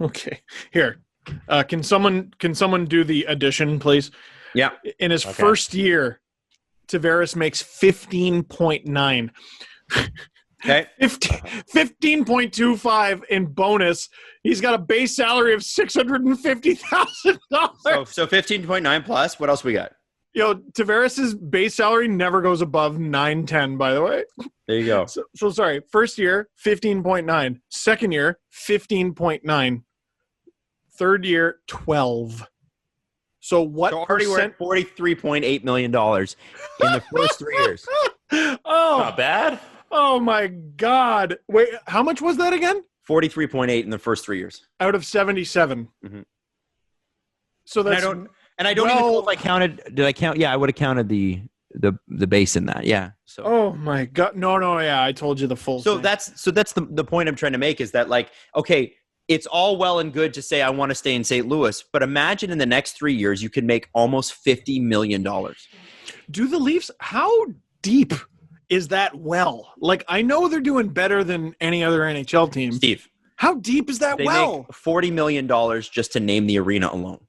Okay, here. Can someone do the addition, please? Yeah. In his first year, Tavares makes 15.9. Okay. 15.25 in bonus. He's got a base salary of $650,000. So 15.9 plus. What else we got? Tavares' base salary never goes above 910, by the way. There you go. So sorry. First year, 15.9. Second year, 15.9. Third year, 12. So what already we're at $43.8 million in the first 3 years. Oh, Not bad. Oh my God! Wait, how much was that again? 43.8 in the first 3 years out of 77. Mm-hmm. So that's and I don't even know if I counted. Did I count? Yeah, I would have counted the base in that. Yeah. So. Oh my God! No. Yeah, I told you the full. So thing. that's the point I'm trying to make is that, like, okay, it's all well and good to say I want to stay in St. Louis, but imagine in the next 3 years you can make almost $50 million. Do the Leafs? How deep is that well? Like, I know they're doing better than any other NHL team. Steve, how deep is that they well? make $40 million just to name the arena alone.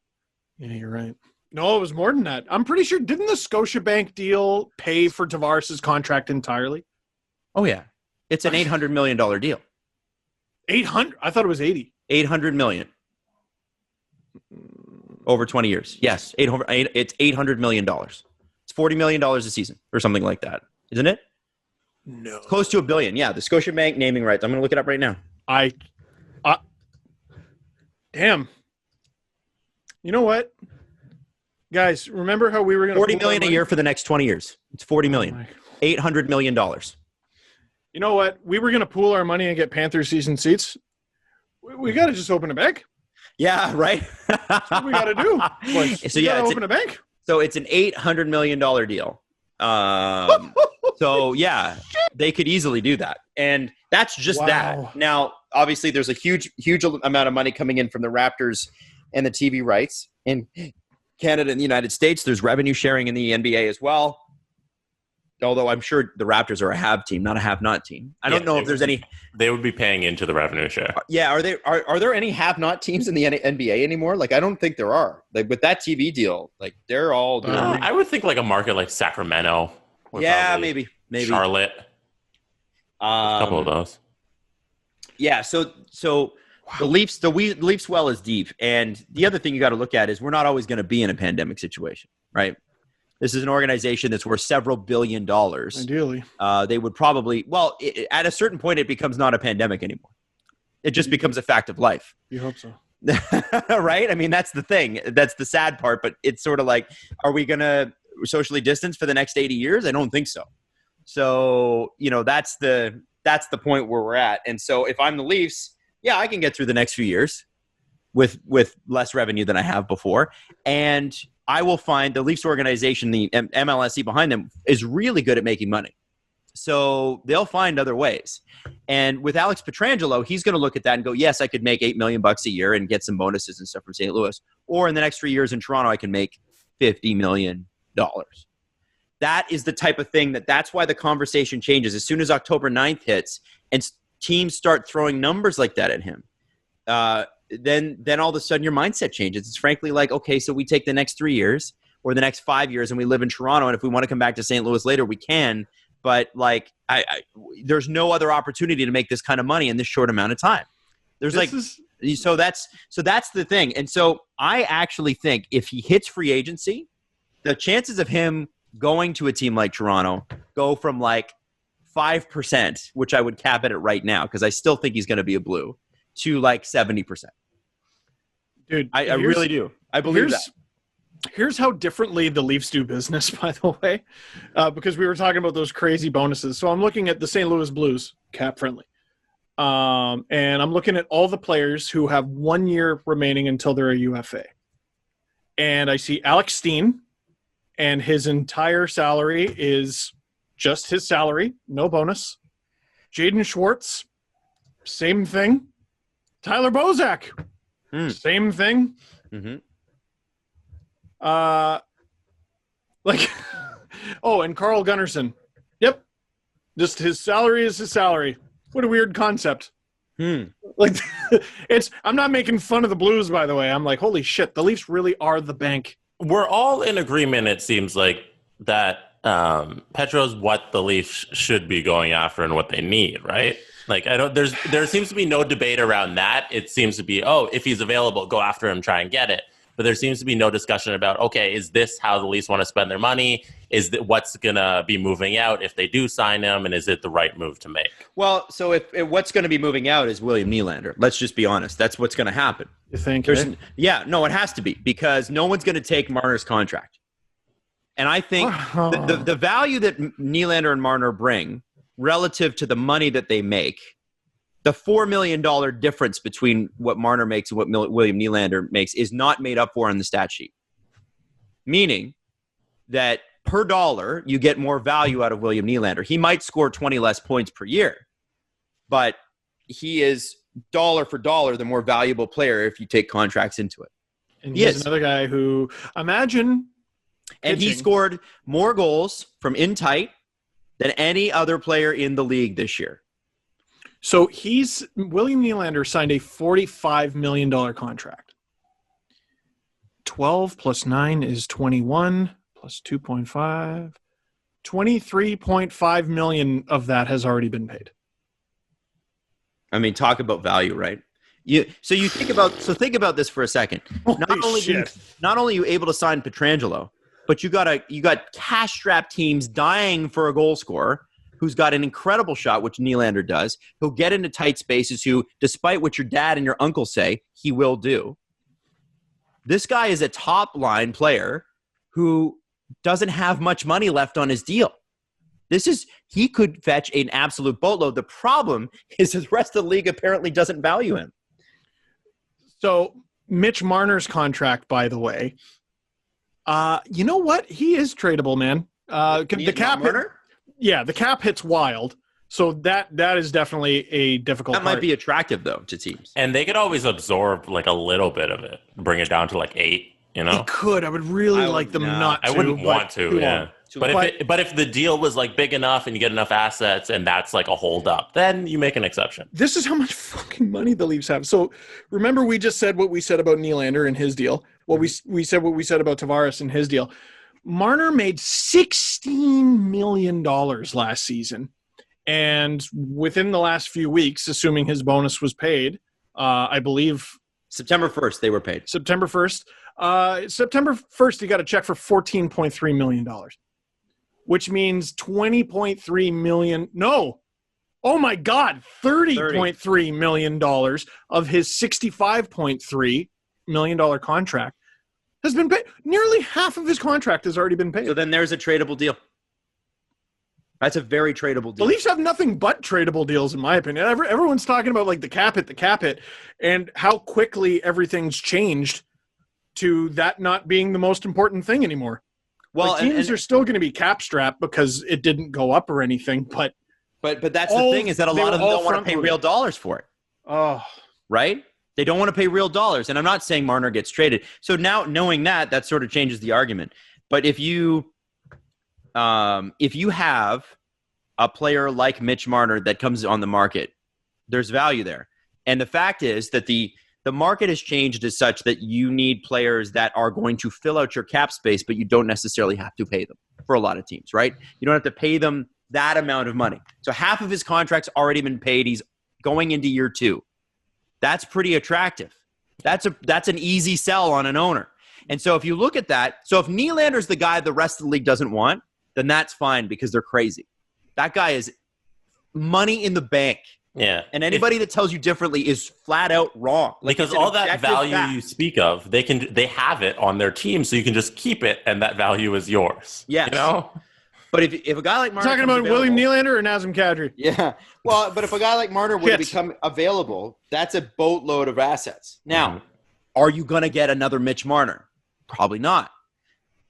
Yeah, you're right. No, it was more than that. I'm pretty sure. Didn't the Scotiabank deal pay for Tavares' contract entirely? Oh yeah, it's an $800 million deal. 800? I thought it was 80. $800 million over 20 years. Yes, it's $800 million. It's $40 million a season or something like that, isn't it? No. It's close to $1 billion. Yeah, the Scotiabank naming rights. I'm going to look it up right now. Damn. You know what? Guys, remember how we were going to $40 million a year for the next 20 years. It's $40 million. $800 million. You know what? We were going to pool our money and get Panthers season seats. We got to just open a bank. Yeah, right. That's what we got to do. So yeah, open a bank. So it's an $800 million deal. So yeah, they could easily do that. And that's just that. Now, obviously there's a huge amount of money coming in from the Raptors and the TV rights in Canada and the United States. There's revenue sharing in the NBA as well. Although I'm sure the Raptors are a have team, not a have-not team. I don't know if there's any. They would be paying into the revenue share. Yeah, are there any have-not teams in the NBA anymore? Like, I don't think there are. Like with that TV deal, like they're all doing. I would think like a market like Sacramento. Yeah, maybe Charlotte. A couple of those. Yeah, so the Leafs well is deep, and the other thing you got to look at is we're not always going to be in a pandemic situation, right? This is an organization that's worth several $1 billion. Ideally. They would probably, at a certain point, it becomes not a pandemic anymore. It just becomes a fact of life. You hope so. Right? I mean, that's the thing. That's the sad part, but it's sort of like, are we going to socially distance for the next 80 years? I don't think so. So, that's the point where we're at. And so if I'm the Leafs, yeah, I can get through the next few years with less revenue than I have before. And I will find the Leafs organization, the MLSE behind them, is really good at making money. So they'll find other ways. And with Alex Pietrangelo, he's going to look at that and go, yes, I could make $8 million a year and get some bonuses and stuff from St. Louis. Or in the next 3 years in Toronto, I can make $50 million. That is the type of thing that's why the conversation changes. As soon as October 9th hits and teams start throwing numbers like that at him, then all of a sudden your mindset changes. It's frankly like, okay, so we take the next 3 years or the next 5 years and we live in Toronto. And if we want to come back to St. Louis later, we can. But like, there's no other opportunity to make this kind of money in this short amount of time. So that's the thing. And so I actually think if he hits free agency, the chances of him going to a team like Toronto go from like 5%, which I would cap it at right now, because I still think he's going to be a Blue, to like 70%. Dude, I really do. I believe that. Here's how differently the Leafs do business, by the way, because we were talking about those crazy bonuses. So I'm looking at the St. Louis Blues, cap friendly. And I'm looking at all the players who have 1 year remaining until they're a UFA. And I see Alex Steen, and his entire salary is just his salary, no bonus. Jaden Schwartz, same thing. Tyler Bozak, same thing. Mm-hmm. And Carl Gunnarsson. Yep. Just his salary is his salary. What a weird concept. Like, I'm not making fun of the Blues, by the way. I'm like, holy shit, the Leafs really are the bank. We're all in agreement, it seems like, that Petro's what the Leafs should be going after and what they need, right? Like, there seems to be no debate around that. It seems to be, if he's available, go after him, try and get it. But there seems to be no discussion about, okay, is this how the Leafs want to spend their money? Is that what's going to be moving out if they do sign him? And is it the right move to make? Well, so if what's going to be moving out is William Nylander. Let's just be honest. That's what's going to happen. You think? Yeah, no, it has to be, because no one's going to take Marner's contract. And I think the value that Nylander and Marner bring relative to the money that they make, the $4 million difference between what Marner makes and what William Nylander makes is not made up for on the stat sheet. Meaning that per dollar, you get more value out of William Nylander. He might score 20 less points per year, but he is dollar for dollar the more valuable player if you take contracts into it. And he's another guy who, imagine... And he scored more goals from in tight than any other player in the league this year. So William Nylander signed a $45 million contract. 12 plus 9 is 21, plus 2.5. 23.5 million of that has already been paid. I mean, talk about value, right? Think about this for a second. Not only are you able to sign Pietrangelo, but you got cash-strapped teams dying for a goal scorer who's got an incredible shot, which Nylander does, who'll get into tight spaces, who, despite what your dad and your uncle say, he will do. This guy is a top-line player who doesn't have much money left on his deal. He could fetch an absolute boatload. The problem is the rest of the league apparently doesn't value him. So Mitch Marner's contract, by the way, you know what? He is tradable, man. The cap hits wild. So that is definitely a difficult That might be attractive, though, to teams. And they could always absorb like a little bit of it, bring it down to like 8, you know? They could. I would really like them not to. I wouldn't want to, yeah. But if the deal was like big enough and you get enough assets and that's like a hold up, then you make an exception. This is how much fucking money the Leafs have. So remember, we just said what we said about Nylander and his deal. Well, we said what we said about Tavares and his deal. Marner made $16 million last season. And within the last few weeks, assuming his bonus was paid, I believe September 1st, they were paid. September 1st. September 1st, he got a check for $14.3 million, which means $20.3 million. No. Oh, my God. $30.3 million of his $65.3 million contract has been paid. Nearly half of his contract has already been paid. So then there's a tradable deal. That's a very tradable deal. The Leafs have nothing but tradable deals, in my opinion. Everyone's talking about like the cap hit, and how quickly everything's changed to that not being the most important thing anymore. Well, like, teams are still going to be cap strapped because it didn't go up or anything, but that's the thing, is that a lot of them don't want to pay real dollars for it. Oh, right? They don't want to pay real dollars, and I'm not saying Marner gets traded. So now, knowing that sort of changes the argument. But if you have a player like Mitch Marner that comes on the market, there's value there. And the fact is that the market has changed as such that you need players that are going to fill out your cap space, but you don't necessarily have to pay them for a lot of teams, right? You don't have to pay them that amount of money. So half of his contract's already been paid. He's going into year 2. That's pretty attractive. That's an easy sell on an owner. And so if you look at that, so if Nylander's the guy the rest of the league doesn't want, then that's fine because they're crazy. That guy is money in the bank Yeah. And anybody that tells you differently is flat out wrong. Because all that value you speak of, they have it on their team, so you can just keep it, and that value is yours. Yes. You know? But if a guy like Marner talking about William Nylander or Nazem Kadri? Yeah. Well, but if a guy like Marner were to become available, that's a boatload of assets. Now, are you going to get another Mitch Marner? Probably not.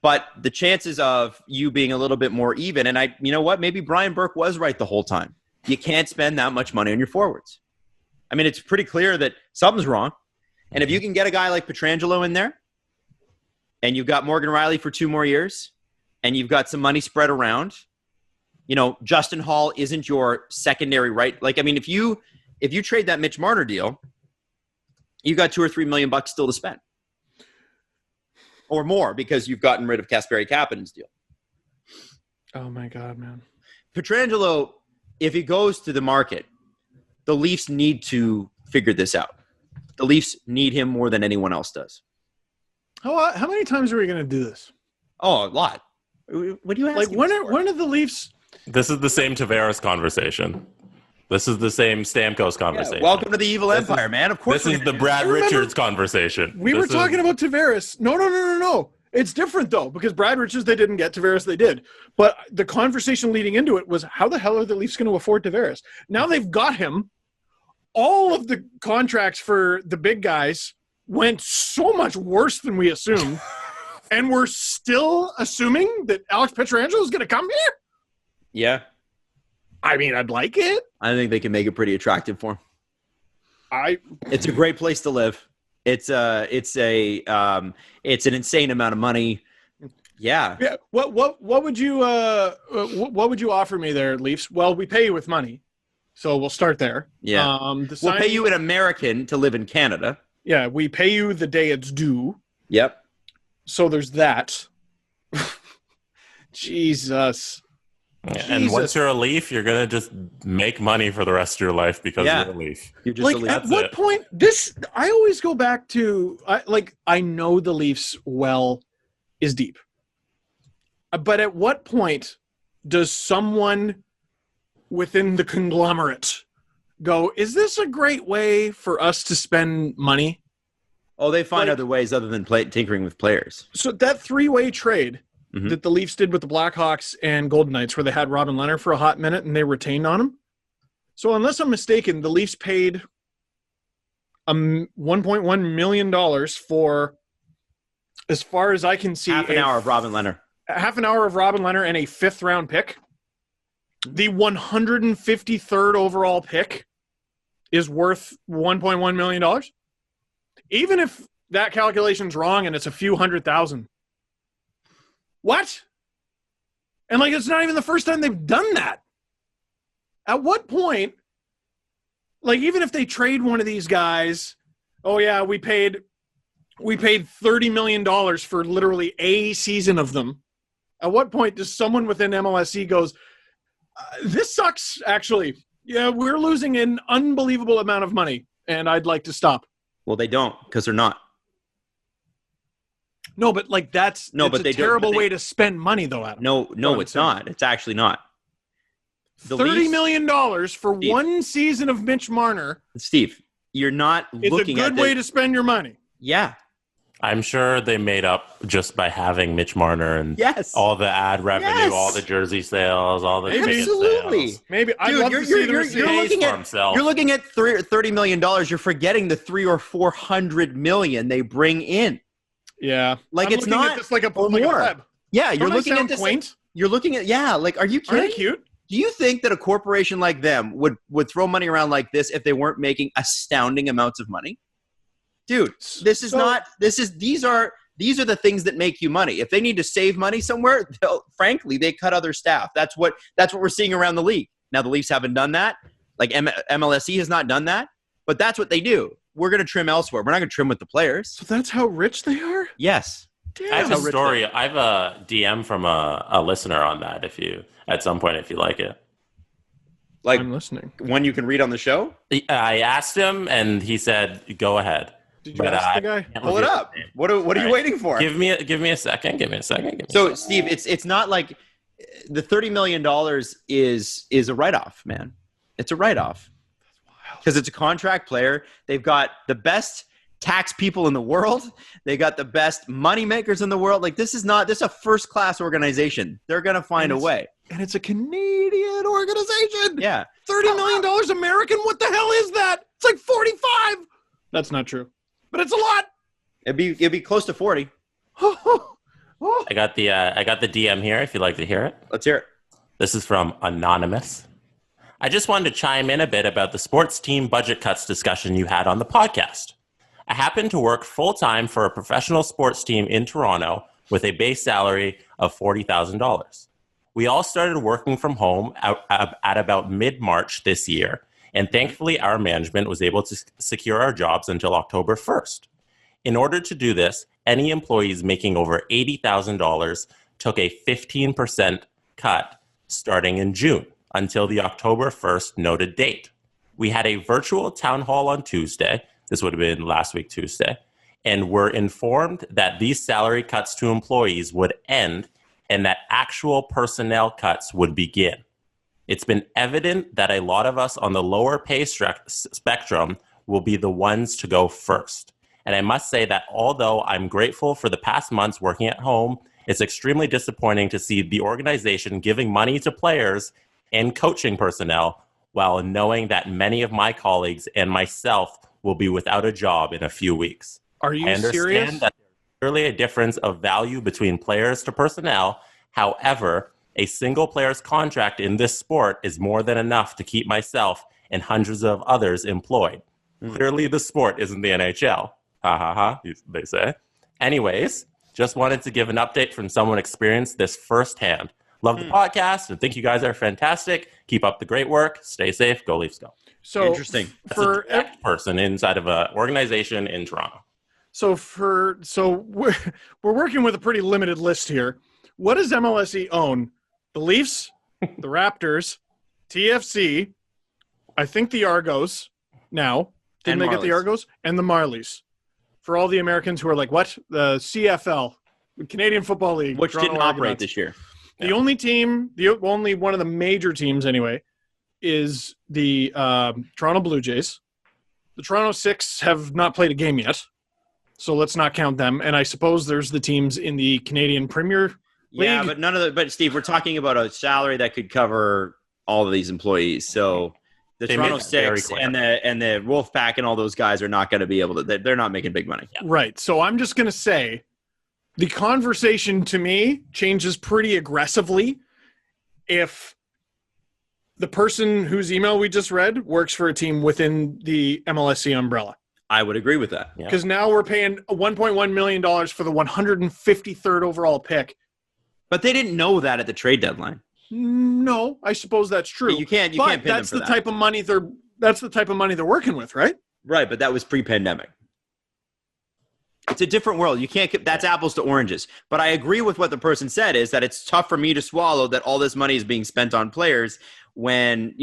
But the chances of you being a little bit more even, and you know what? Maybe Brian Burke was right the whole time. You can't spend that much money on your forwards. I mean, it's pretty clear that something's wrong. And if you can get a guy like Pietrangelo in there, and you've got Morgan Rielly for 2 more years, and you've got some money spread around, you know, Justin Hall isn't your secondary right. Like, I mean, if you trade that Mitch Marner deal, you got $2 or $3 million still to spend, or more, because you've gotten rid of Kasperi Kapanen's deal. Oh my God, man! Pietrangelo, if he goes to the market, the Leafs need to figure this out. The Leafs need him more than anyone else does. How many times are we going to do this? Oh, a lot. What do you ask? Like, when are the Leafs? This is the same Tavares conversation. This is the same Stamkos conversation. Yeah, welcome to the evil empire, man. Of course. This is the Brad Richards conversation. We were talking about Tavares. No. It's different, though, because Brad Richards, they didn't get. Tavares, they did. But the conversation leading into it was, how the hell are the Leafs going to afford Tavares? Now they've got him. All of the contracts for the big guys went so much worse than we assumed. And we're still assuming that Alex Pietrangelo is going to come here? Yeah. I mean, I'd like it. I think they can make it pretty attractive for him. It's a great place to live. It's an insane amount of money. Yeah. Yeah. What would you offer me there, Leafs? Well, we pay you with money, so we'll start there. Yeah. We'll pay you an American to live in Canada. Yeah, we pay you the day it's due. Yep. So there's that. Jesus. And once you're a Leaf, you're going to just make money for the rest of your life because you're a Leaf. You're just like, a Leaf. at what point, I always go back to, I know the Leafs well is deep. But at what point does someone within the conglomerate go, is this a great way for us to spend money? Oh, they find other ways other than tinkering with players. So that 3-way trade that the Leafs did with the Blackhawks and Golden Knights, where they had Robin Lehner for a hot minute and they retained on him. So unless I'm mistaken, the Leafs paid $1.1 million for, as far as I can see, half an hour of Robin Lehner and a 5th-round pick. The 153rd overall pick is worth $1.1 million. Even if that calculation's wrong and it's a few $100,000. What? And it's not even the first time they've done that. At what point, even if they trade one of these guys, oh yeah, we paid $30 million for literally a season of them. At what point does someone within MLSE goes, this sucks, actually. Yeah, we're losing an unbelievable amount of money, and I'd like to stop. Well, they don't, because they're not. No, but it's a terrible way to spend money, though, Adam. No, it's not. It's actually not. $30 million for one season of Mitch Marner. Steve, you're not looking at It's a good way to spend your money. Yeah. I'm sure they made up just by having Mitch Marner and all the ad revenue, all the jersey sales, all the ticket sales. Maybe. You're looking at $30 million. You're forgetting the $300 or $400 million they bring in. Yeah, it's not just like a pleb. Yeah, you're looking at this quaint. You're looking at are you kidding? Aren't they cute? Do you think that a corporation like them would throw money around like this if they weren't making astounding amounts of money? Dude, these are the things that make you money. If they need to save money somewhere, frankly, they cut other staff. That's what we're seeing around the league. Now the Leafs haven't done that. MLSE has not done that, but that's what they do. We're going to trim elsewhere. We're not going to trim with the players. So that's how rich they are? Yes. Damn. I have a story. I have a DM from a listener on that at some point if you like it. I'm listening. One you can read on the show? I asked him and he said, go ahead. Did you ask the guy? Pull it up. What are you waiting for? Give me a second. So, Steve, it's not like the $30 million is a write-off, man. It's a write-off. because it's a contract player. They've got the best tax people in the world. They got the best money makers in the world. Like, this is a first-class organization. They're going to find a way. And it's a Canadian organization. Yeah. $30 million American? What the hell is that? It's like 45. That's not true. But it's a lot. It'd be close to 40. I got the DM here if you'd like to hear it. Let's hear it. This is from Anonymous. I just wanted to chime in a bit about the sports team budget cuts discussion you had on the podcast. I happen to work full-time for a professional sports team in Toronto with a base salary of $40,000. We all started working from home at about mid-March this year, and thankfully our management was able to secure our jobs until October 1st. In order to do this, any employees making over $80,000 took a 15% cut starting in June until the October 1st noted date. We had a virtual town hall on Tuesday. This would have been last week, Tuesday. And were informed that these salary cuts to employees would end and that actual personnel cuts would begin. It's been evident that a lot of us on the lower pay spectrum will be the ones to go first. And I must say that although I'm grateful for the past months working at home, it's extremely disappointing to see the organization giving money to players and coaching personnel while knowing that many of my colleagues and myself will be without a job in a few weeks. Are you I understand serious? that there's clearly a difference of value between players to personnel. However, a single player's contract in this sport is more than enough to keep myself and hundreds of others employed. Clearly, the sport isn't the NHL. Ha ha ha, they say. Anyways, just wanted to give an update from someone experienced this firsthand. Love the podcast and think you guys are fantastic. Keep up the great work. Stay safe. Go Leafs, go. So interesting. That's a direct person inside of an organization in Toronto. So we're working with a pretty limited list here. What does MLSE own? The Leafs, the Raptors, TFC, I think the Argos now. Didn't they get the Argos? And the Marlies. For all the Americans who are like, what? The CFL, the Canadian Football League. Which Toronto didn't operate Argonauts. this year. The only one of the major teams anyway, is the Toronto Blue Jays. The Toronto Six have not played a game yet, so let's not count them. And I suppose there's the teams in the Canadian Premier League. Yeah, but but Steve, we're talking about a salary that could cover all of these employees. So the They Toronto make it very Six clear. and the Wolfpack and all those guys are not going to be able to. They're not making big money. Right. So I'm just going to say the conversation to me changes pretty aggressively if the person whose email we just read works for a team within the MLSE umbrella. I would agree with that. Yeah. Because now we're paying $1.1 million for the 153rd overall pick. But they didn't know that at the trade deadline. No, I suppose that's true. You can't but pin them that's for the that. type of money that's the type of money they're working with, right? Right, but that was pre-pandemic. It's a different world. You can't. That's apples to oranges. But I agree with what the person said is that it's tough for me to swallow that all this money is being spent on players when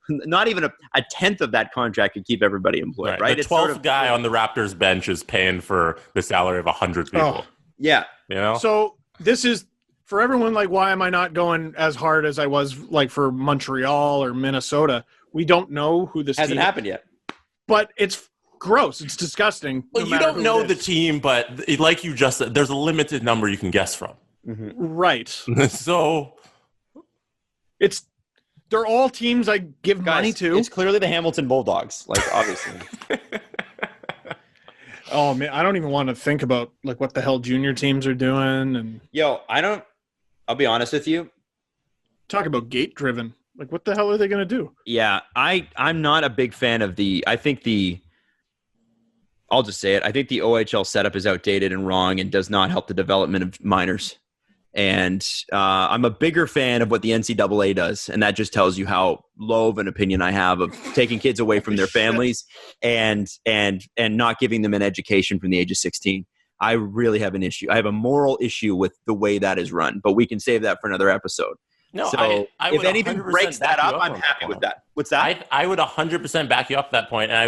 not even a tenth of that contract could keep everybody employed. Right. The It's 12th guy on the Raptors bench is paying for the salary of 100 people. Oh. Yeah. You know? So this is for everyone. Like, why am I not going as hard as I was like for Montreal or Minnesota? We don't know who this Hasn't team happened yet. but it's gross. It's disgusting. Well, you don't know the team, but like you just said, there's a limited number you can guess from. Right. So They're all teams I give money to. It's clearly the Hamilton Bulldogs, like obviously. Oh man, I don't even want to think about like what the hell junior teams are doing and I'll be honest with you. talk about gate driven. Like what the hell are they going to do? Yeah, I'm not a big fan of I'll just say it. I think the OHL setup is outdated and wrong and does not help the development of minors. And I'm a bigger fan of what the NCAA does, and that just tells you how low of an opinion I have of taking kids away from their families and not giving them an education from the age of 16. I really have an issue. I have a moral issue with the way that is run, but we can save that for another episode. No, So I if would anything 100% breaks back that you up, I'm on happy that with one. that. What's that? I would 100% back you up at that point, and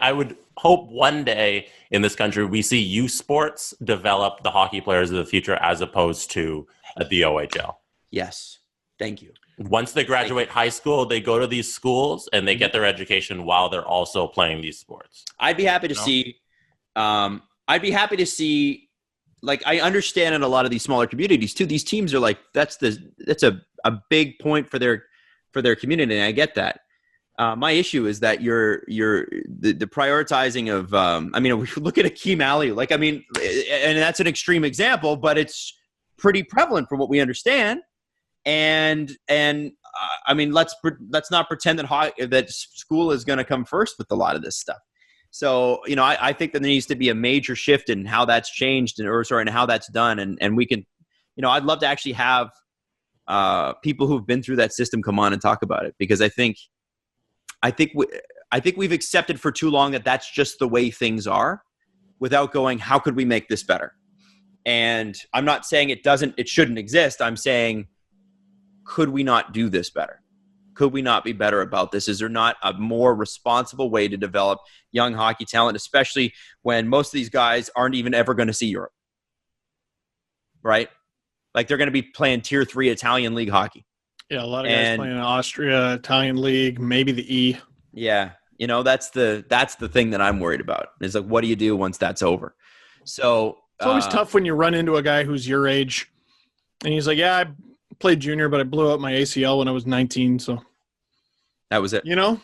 I would hope one day in this country we see youth sports develop the hockey players of the future as opposed to the OHL. Yes. Thank you. Once they graduate high school, they go to these schools and they get their education while they're also playing these sports. I'd be happy to see. I'd be happy to see. Like, I understand in a lot of these smaller communities too. These teams are like, that's a big point for their community, and I get that. My issue is that the prioritizing of. I mean, we look at Akeem Aliu. Like, I mean, and that's an extreme example, but it's pretty prevalent from what we understand. And I mean, let's not pretend that school is going to come first with a lot of this stuff. So, you know, I think that there needs to be a major shift in how that's changed and how that's done. And we can, you know, I'd love to actually have people who've been through that system come on and talk about it, because I think we've accepted for too long that that's just the way things are, without going, how could we make this better? And I'm not saying it shouldn't exist. I'm saying, could we not do this better? Could we not be better about this? Is there not a more responsible way to develop young hockey talent, especially when most of these guys aren't even ever going to see Europe? Right? Like, they're going to be playing tier 3 Italian league hockey. Yeah, a lot of guys playing in Austria, Italian league, maybe the E. Yeah. You know, that's the thing that I'm worried about. Is like, what do you do once that's over? So it's always tough when you run into a guy who's your age and he's like, yeah, I played junior, but I blew out my ACL when I was 19. So that was it. You know?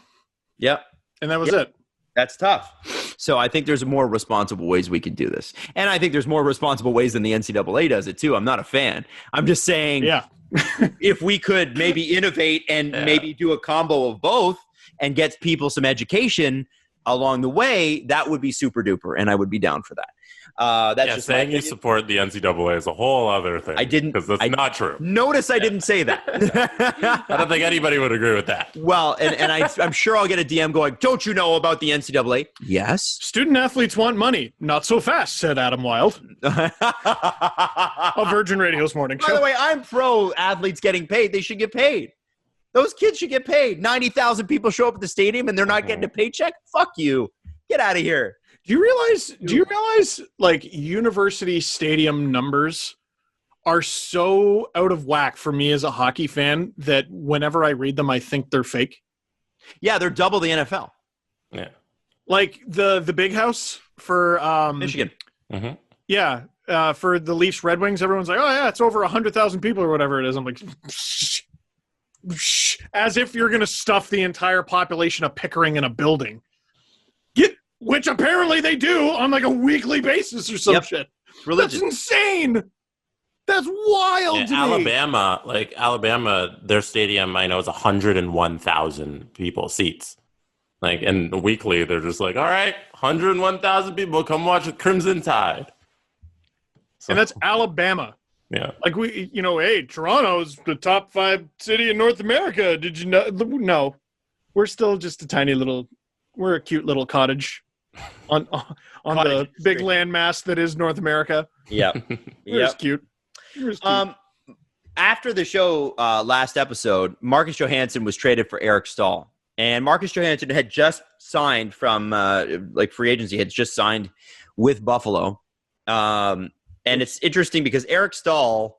Yep. And that was it. That's tough. So I think there's more responsible ways we can do this. And I think there's more responsible ways than the NCAA does it too. I'm not a fan. I'm just saying, if we could maybe innovate and maybe do a combo of both and get people some education along the way, that would be super duper. And I would be down for that. That's just saying you support the NCAA is a whole other thing. I didn't, because that's not true. Notice I didn't say that. I don't think anybody would agree with that. Well, and I'm sure I'll get a DM going, don't you know about the NCAA? Yes. Student athletes want money. Not so fast, said Adam Wild. Of Virgin Radio's morning show. By the way, I'm pro athletes getting paid. They should get paid. Those kids should get paid. 90,000 people show up at the stadium and they're not getting a paycheck? Fuck you. Get out of here. Do you realize like university stadium numbers are so out of whack for me as a hockey fan that whenever I read them, I think they're fake? Yeah, they're double the NFL. Yeah. Like the big house for Michigan. Mm-hmm. Yeah. For the Leafs Red Wings, everyone's like, oh yeah, it's over 100,000 people or whatever it is. I'm like, as if you're going to stuff the entire population of Pickering in a building. Which apparently they do on like a weekly basis or some shit. Religion. That's insane. That's wild to me. Alabama, their stadium, I know, is 101,000 people seats. Like, and weekly, they're just like, all right, 101,000 people, come watch the Crimson Tide. So, and that's Alabama. Yeah. Like, hey, Toronto's the top 5 city in North America. Did you know? No. We're still just we're a cute little cottage on the big landmass that is North America. Yeah. We're just cute. After the show last episode, Marcus Johansson was traded for Eric Staal. And Marcus Johansson had just signed from free agency, had just signed with Buffalo. And it's interesting because Eric Staal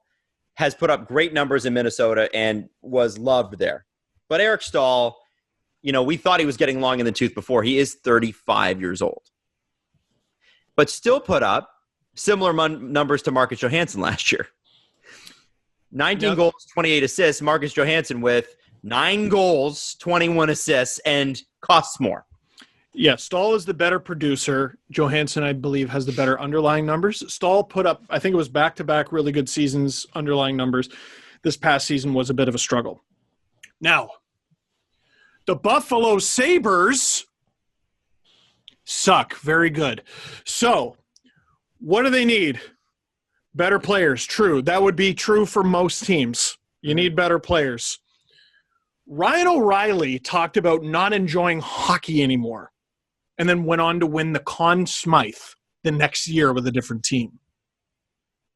has put up great numbers in Minnesota and was loved there. But Eric Staal, we thought he was getting long in the tooth before. He is 35 years old. But still put up similar numbers to Marcus Johansson last year. 19 goals, 28 assists. Marcus Johansson with 9 goals, 21 assists, and costs more. Yeah, Staal is the better producer. Johansson, I believe, has the better underlying numbers. Staal put up, I think it was back-to-back really good seasons, underlying numbers. This past season was a bit of a struggle. Now, the Buffalo Sabres suck. Very good. So, what do they need? Better players. True. That would be true for most teams. You need better players. Ryan O'Reilly talked about not enjoying hockey anymore and then went on to win the Conn Smythe the next year with a different team.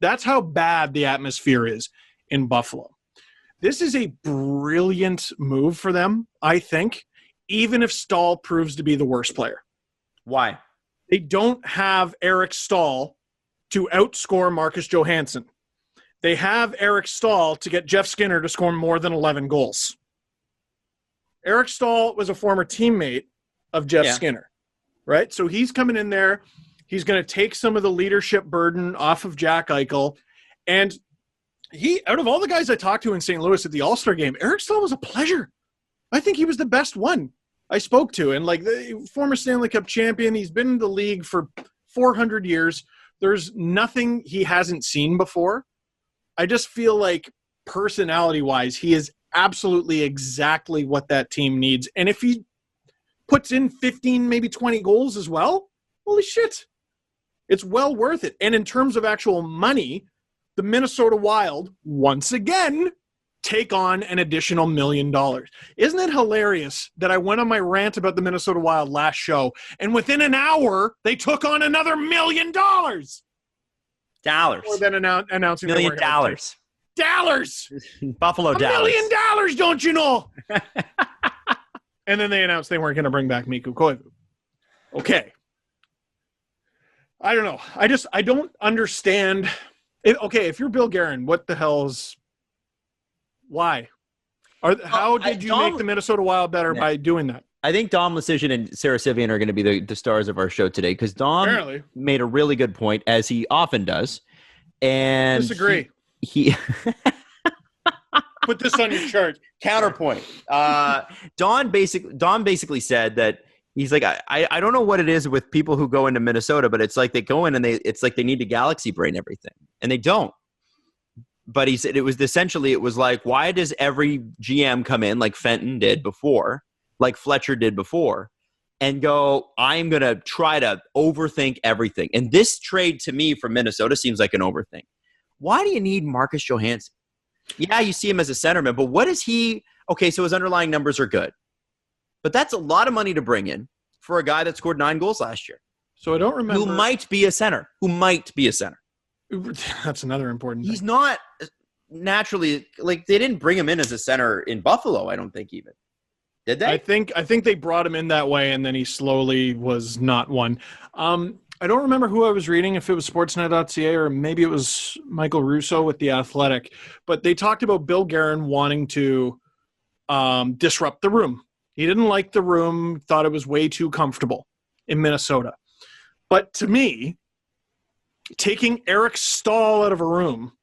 That's how bad the atmosphere is in Buffalo. This is a brilliant move for them, I think, even if Staal proves to be the worst player. Why? They don't have Eric Staal to outscore Marcus Johansson. They have Eric Staal to get Jeff Skinner to score more than 11 goals. Eric Staal was a former teammate of Jeff Skinner, right? So he's coming in there. He's going to take some of the leadership burden off of Jack Eichel. And he, out of all the guys I talked to in St. Louis at the All-Star game, Eric Staal was a pleasure. I think he was the best one I spoke to. And like the former Stanley Cup champion, he's been in the league for 400 years. There's nothing he hasn't seen before. I just feel like personality-wise, he is absolutely exactly what that team needs. And if he puts in 15, maybe 20 goals as well, holy shit. It's well worth it. And in terms of actual money, the Minnesota Wild, once again, take on an additional $1 million. Isn't it hilarious that I went on my rant about the Minnesota Wild last show, and within an hour, they took on another $1 million? Dollars. Or then announcing $1 million. Dollars. Buffalo $1 Dallas. $1 million, don't you know? And then they announced they weren't going to bring back Mikko Koivu. Okay. I don't know. I don't understand. If you're Bill Guerin, what the hell's why? How did you make the Minnesota Wild better by doing that? I think Dom Lucian and Sarah Sivian are going to be the stars of our show today, because Dom made a really good point, as he often does. And disagree. He put this on your chart. Counterpoint. Don basically said that he's like, I don't know what it is with people who go into Minnesota, but it's like they go in and it's like they need to galaxy brain everything, and they don't. But he said it was like, why does every GM come in like Fenton did before, like Fletcher did before, and go, I'm going to try to overthink everything? And this trade to me from Minnesota seems like an overthink. Why do you need Marcus Johansson? Yeah, you see him as a centerman, but what is he? Okay, so his underlying numbers are good. But that's a lot of money to bring in for a guy that scored 9 goals last year. So I don't remember. Who might be a center. That's another important thing. He's not naturally, like, they didn't bring him in as a center in Buffalo, I don't think even. Did they? I think they brought him in that way, and then he slowly was not one. I don't remember who I was reading, if it was Sportsnet.ca or maybe it was Michael Russo with The Athletic, but they talked about Bill Guerin wanting to disrupt the room. He didn't like the room, thought it was way too comfortable in Minnesota. But to me, taking Eric Staal out of a room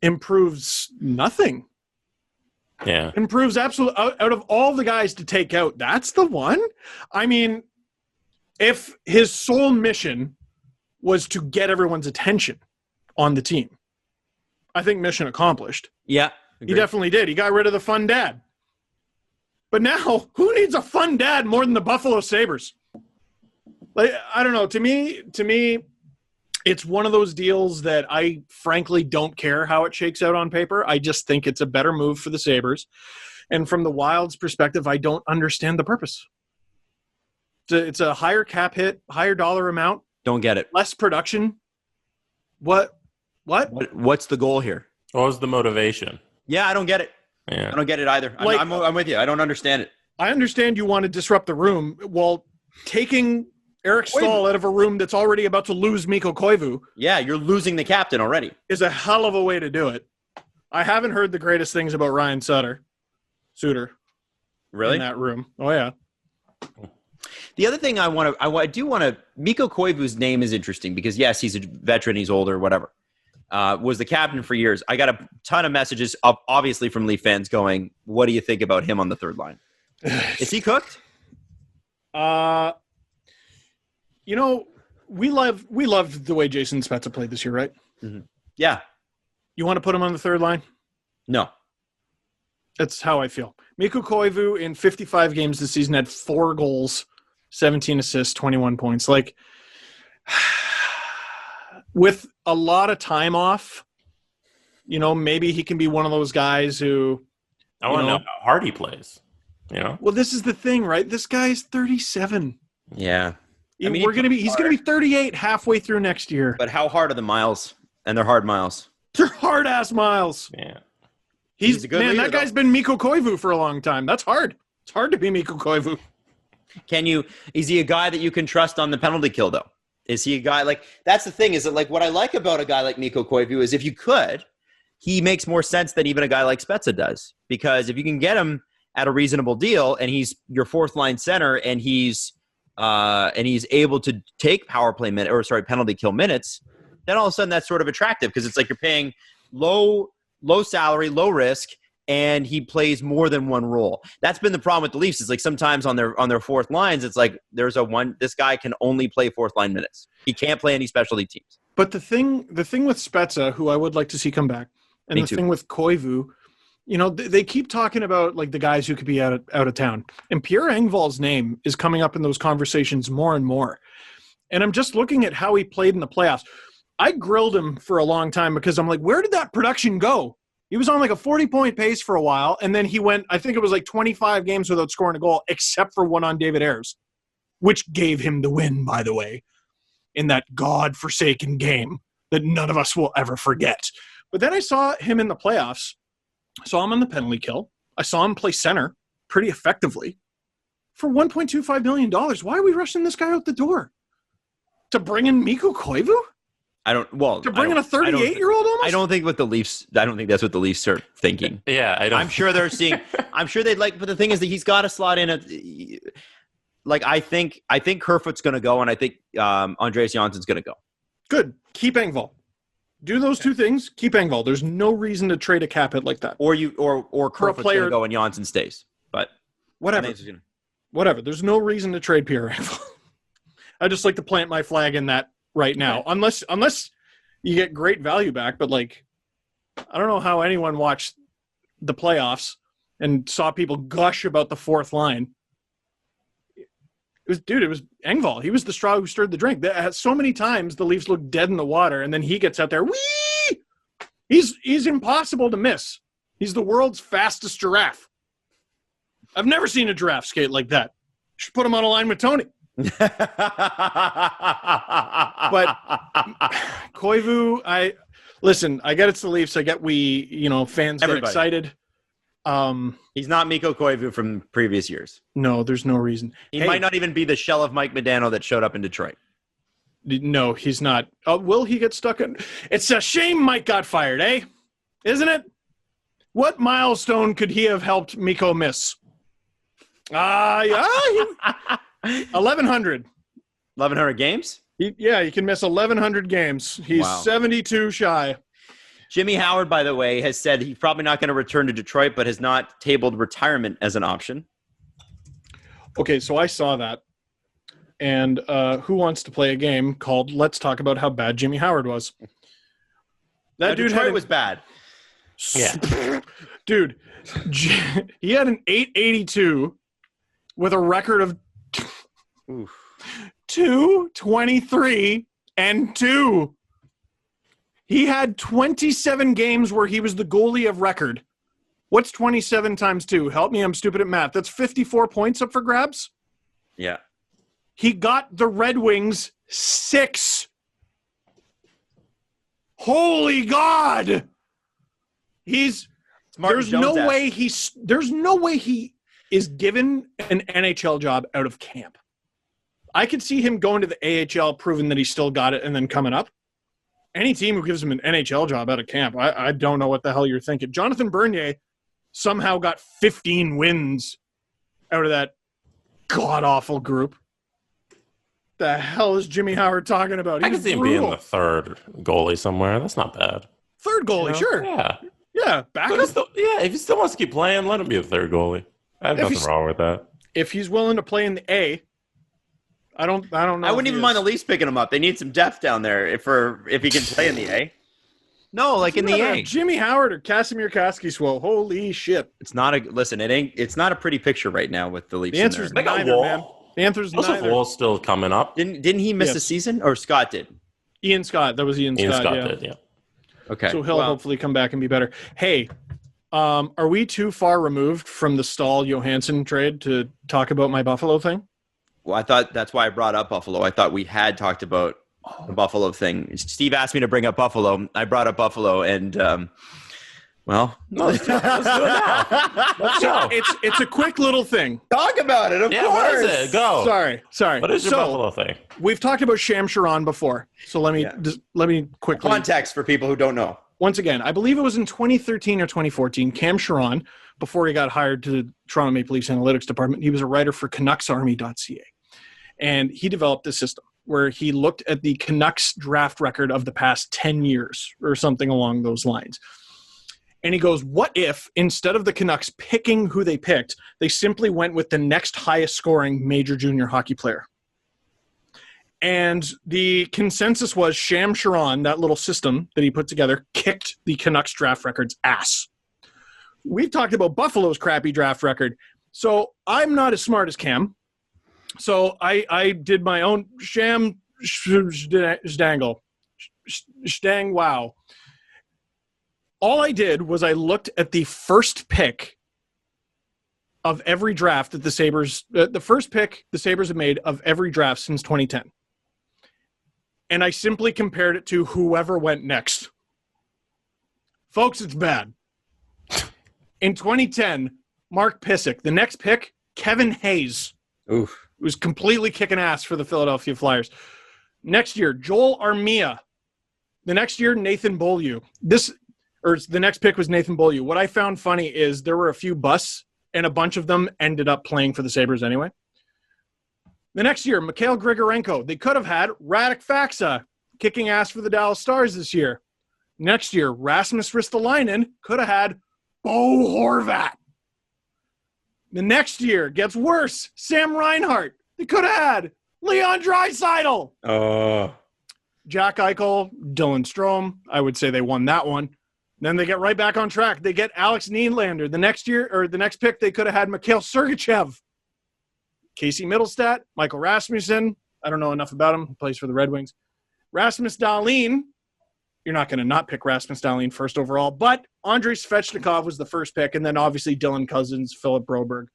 improves nothing. Yeah. Improves absolutely. Out of all the guys to take out, that's the one. I mean, if his sole mission was to get everyone's attention on the team, I think mission accomplished. Yeah. He definitely did. He got rid of the fun dad. But now, who needs a fun dad more than the Buffalo Sabres? Like, I don't know. To me, it's one of those deals that I frankly don't care how it shakes out on paper. I just think it's a better move for the Sabres. And from the Wild's perspective, I don't understand the purpose. It's a higher cap hit, higher dollar amount. Don't get it. Less production. What? What's the goal here? What was the motivation? Yeah, I don't get it. Yeah. I don't get it either. Like, I'm with you. I don't understand it. I understand you want to disrupt the room. Well, taking Eric Staal out of a room that's already about to lose Mikko Koivu. Yeah, you're losing the captain already. Is a hell of a way to do it. I haven't heard the greatest things about Ryan Suter. Really? In that room. Oh, yeah. The other thing I do want to, Mikko Koivu's name is interesting because, yes, he's a veteran, he's older, whatever. Was the captain for years. I got a ton of messages, obviously, from Leaf fans going, what do you think about him on the third line? Is he cooked? You know, we loved the way Jason Spezza played this year, right? Mm-hmm. Yeah. You want to put him on the third line? No. That's how I feel. Mikko Koivu in 55 games this season had 4 goals, 17 assists, 21 points. Like, with a lot of time off, you know, maybe he can be one of those guys who... I want to know how hard he plays, you know? Well, this is the thing, right? This guy's 37. Yeah. I mean, he's going to be 38 halfway through next year. But how hard are the miles? And they're hard miles. They're hard-ass miles. Yeah. He's a good leader, that guy's been Mikko Koivu for a long time. That's hard. It's hard to be Mikko Koivu. Is he a guy that you can trust on the penalty kill, though? Is he a guy, like, that's the thing, is that, like, what I like about a guy like Mikko Koivu is if you could, he makes more sense than even a guy like Spezza does. Because if you can get him at a reasonable deal and he's your fourth line center and he's able to take penalty kill minutes, then all of a sudden that's sort of attractive because it's like you're paying low salary, low risk, and he plays more than one role. That's been the problem with the Leafs. It's like sometimes on their fourth lines, it's like this guy can only play fourth line minutes. He can't play any specialty teams. But the thing with Spezza, who I would like to see come back, and thing with Koivu, they keep talking about like the guys who could be out of town. And Pierre Engvall's name is coming up in those conversations more and more. And I'm just looking at how he played in the playoffs. I grilled him for a long time because I'm like, where did that production go? He was on like a 40-point pace for a while, and then he went, I think it was like 25 games without scoring a goal, except for one on David Ayres, which gave him the win, by the way, in that God-forsaken game that none of us will ever forget. But then I saw him in the playoffs. I saw him on the penalty kill. I saw him play center pretty effectively for $1.25 million. Why are we rushing this guy out the door? To bring in Mikko Koivu? To bring in a 38-year-old almost? I don't think that's what the Leafs are thinking. Yeah, I don't. I'm sure they're seeing. I'm sure they'd like. But the thing is that he's got to slot in. I think Kerfoot's going to go, and I think Andreas Jansson's going to go. Good. Keep Engvall. Do those two things. Keep Engvall. There's no reason to trade a cap hit like that. Or Kerfoot's going to go and Janssen stays. But whatever. Whatever. There's no reason to trade Pierre Engvall. I just like to plant my flag in that right now, unless you get great value back. But like, I don't know how anyone watched the playoffs and saw people gush about the fourth line. It was Engvall. He was the straw who stirred the drink. So many times the Leafs look dead in the water, and then he gets out there. Whee! He's impossible to miss. He's the world's fastest giraffe. I've never seen a giraffe skate like that. You should put him on a line with Tony. But Koivu, I get it's the Leafs. I get fans get excited. He's not Mikko Koivu from previous years. No, there's no reason. He might not even be the shell of Mike Modano that showed up in Detroit. No, he's not. Will he get stuck in? It's a shame Mike got fired, eh? Isn't it? What milestone could he have helped Mikko miss? 1,100. 1,100 games? He can miss 1,100 games. He's 72 shy. Jimmy Howard, by the way, has said he's probably not going to return to Detroit, but has not tabled retirement as an option. Okay, so I saw that. And who wants to play a game called Let's Talk About How Bad Jimmy Howard Was? Detroit was bad. Yeah. Dude, he had an 882 with a record of 2-23-2. He had 27 games where he was the goalie of record. What's 27 times 2? Help me, I'm stupid at math. That's 54 points up for grabs? Yeah. He got the Red Wings 6. Holy God! There's no way he is given an NHL job out of camp. I could see him going to the AHL, proving that he still got it, and then coming up. Any team who gives him an NHL job out of camp, I don't know what the hell you're thinking. Jonathan Bernier somehow got 15 wins out of that god-awful group. The hell is Jimmy Howard talking about? I can see him being the third goalie somewhere. That's not bad. Third goalie, sure. Yeah. Yeah, back up. If he still wants to keep playing, let him be a third goalie. I have nothing wrong with that. If he's willing to play in the A, I don't know. I wouldn't even mind the Leafs picking him up. They need some depth down there if he can play in the A. No, like in the A. Jimmy Howard or Casimir Kaskisuo. Holy shit! It's not a pretty picture right now with the Leafs. The answer's neither, man. The answer's neither. Joseph Woll's still coming up. Didn't he miss a season, or Scott did? Ian Scott. That was Ian Scott. Did, yeah. Okay. So he'll hopefully come back and be better. Hey, are we too far removed from the Staal-Johansson trade to talk about my Buffalo thing? Well, I thought that's why I brought up Buffalo. I thought we had talked about the Buffalo thing. Steve asked me to bring up Buffalo. I brought up Buffalo, and let's do it now. Let's go. It's a quick little thing. Talk about it. Of course. What is it? Go. Sorry. What is your Buffalo thing? We've talked about Sham Sharon before, so let me quickly context for people who don't know. once again, I believe it was in 2013 or 2014, Cam Charron, before he got hired to the Toronto Maple Leafs analytics department, he was a writer for CanucksArmy.ca. And he developed a system where he looked at the Canucks draft record of the past 10 years or something along those lines. And he goes, what if instead of the Canucks picking who they picked, they simply went with the next highest scoring major junior hockey player? And the consensus was Sham Charron, that little system that he put together, kicked the Canucks draft record's ass. We've talked about Buffalo's crappy draft record. So I'm not as smart as Cam. So I did my own Sham Dangle. Stang wow. All I did was I looked at the first pick of every draft that the Sabres, the first pick the Sabres have made of every draft since 2010. And I simply compared it to whoever went next. Folks, it's bad. In 2010, Mark Pysyk. The next pick, Kevin Hayes. Oof. Was completely kicking ass for the Philadelphia Flyers. Next year, Joel Armia. The next year, Nathan Beaulieu. The next pick was Nathan Beaulieu. What I found funny is there were a few busts, and a bunch of them ended up playing for the Sabres anyway. The next year, Mikhail Grigorenko. They could have had Radek Faksa kicking ass for the Dallas Stars this year. Next year, Rasmus Ristolainen could have had Bo Horvat. The next year gets worse. Sam Reinhart. They could have had Leon Draisaitl. Jack Eichel, Dylan Strome. I would say they won that one. Then they get right back on track. They get Alex Nylander. The next year, or the next pick, they could have had Mikhail Sergachev. Casey Middlestat, Michael Rasmussen. I don't know enough about him. He plays for the Red Wings. Rasmus Dahlin. You're not going to not pick Rasmus Dahlin first overall, but Andrei Svechnikov was the first pick, and then obviously Dylan Cousins, Philip Broberg.